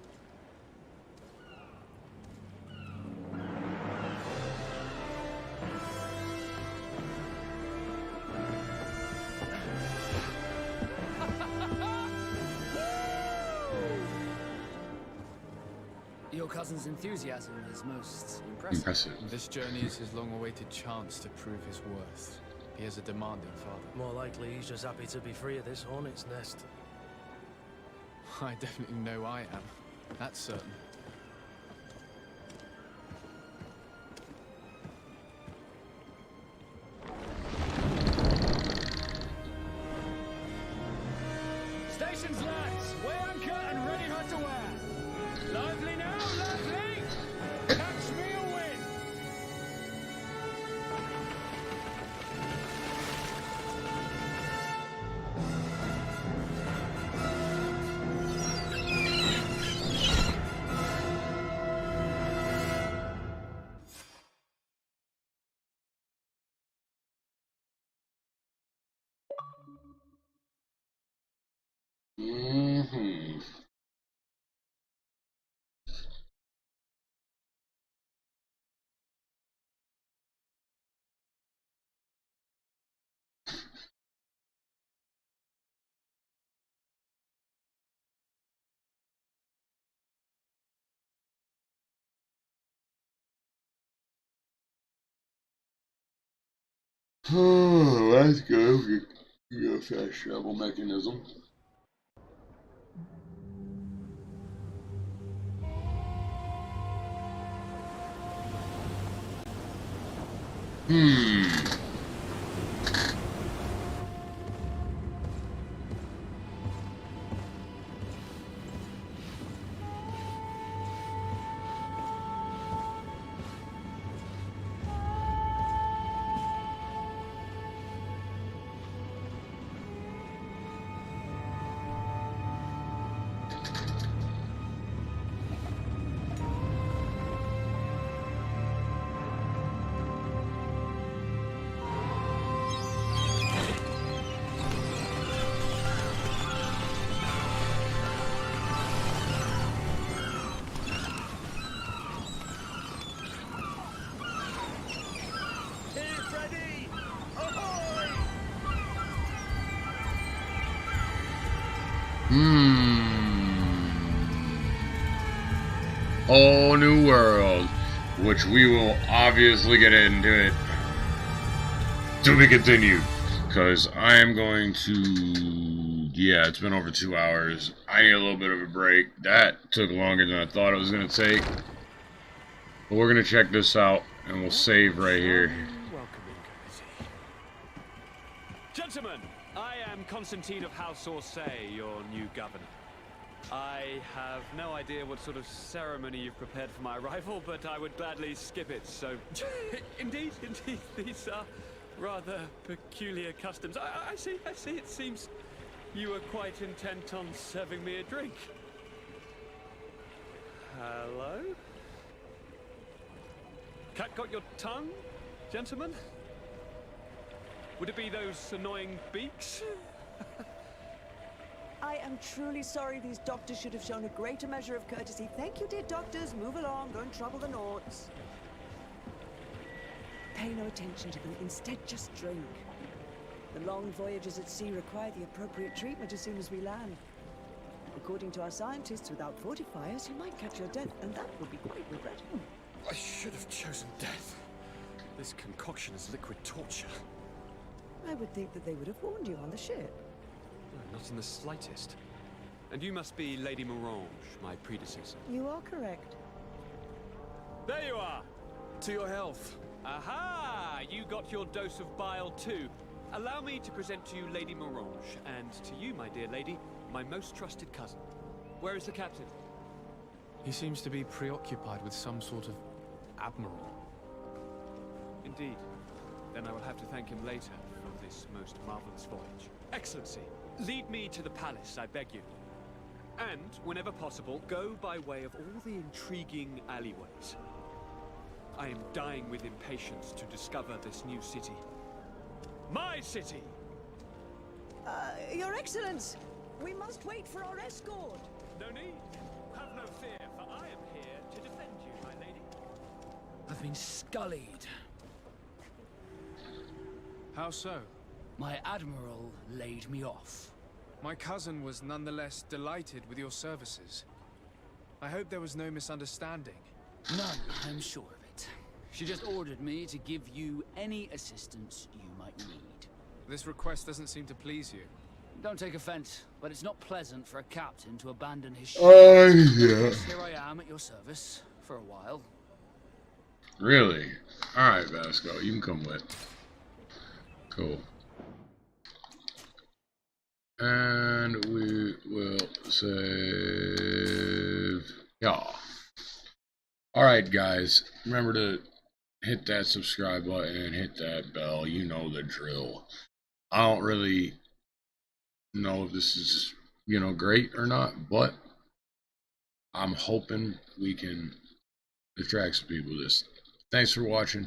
Your cousin's enthusiasm is most impressive. This journey is his long-awaited chance to prove his worth. He has a demanding father. More likely he's just happy to be free of this hornet's nest. I definitely know I am. That's certain. Stations, lads! Weigh anchor and ready her to wear. Lively now, lively! Catch me a win! Mm-hmm. Let's go. Go fast travel mechanism. Whole new world, which we will obviously get into it to be continued, because I am going to, yeah, it's been over 2 hours. I need a little bit of a break. That took longer than I thought it was going to take, but we're going to check this out, and we'll save right here. Gentlemen, I am Constantine of House Orsay, your new governor. I have no idea what sort of ceremony you've prepared for my arrival, but I would gladly skip it, so... Indeed, these are rather peculiar customs. I see, it seems you were quite intent on serving me a drink. Hello? Cat got your tongue, gentlemen? Would it be those annoying beaks? I am truly sorry. These doctors should have shown a greater measure of courtesy. Thank you, dear doctors. Move along. Don't trouble the Naughts. Pay no attention to them. Instead, just drink. The long voyages at sea require the appropriate treatment as soon as we land. According to our scientists, without fortifiers, you might catch your death, and that would be quite regrettable. I should have chosen death. This concoction is liquid torture. I would think that they would have warned you on the ship. No, not in the slightest. And you must be Lady Morange, my predecessor. You are correct. There you are! To your health. Aha! You got your dose of bile too. Allow me to present to you Lady Morange, and to you, my dear lady, my most trusted cousin. Where is the captain? He seems to be preoccupied with some sort of admiral. Indeed. Then I will have to thank him later for this most marvelous voyage. Excellency, lead me to the palace, I beg you. And, whenever possible, go by way of all the intriguing alleyways. I am dying with impatience to discover this new city. My city! Your Excellence, we must wait for our escort. No need. Have no fear, for I am here to defend you, my lady. I've been scullied. How so? My admiral laid me off. My cousin was nonetheless delighted with your services. I hope there was no misunderstanding. None, I'm sure of it. She just ordered me to give you any assistance you might need. This request doesn't seem to please you. Don't take offense, but it's not pleasant for a captain to abandon his ship. Yeah. Here I am at your service for a while. Really? Alright, Vasco, you can come with. Cool. And we will save. Yeah. Alright, guys. Remember to hit that subscribe button, hit that bell. You know the drill. I don't really know if this is, you know, great or not, but I'm hoping we can attract some people to this. Thanks for watching.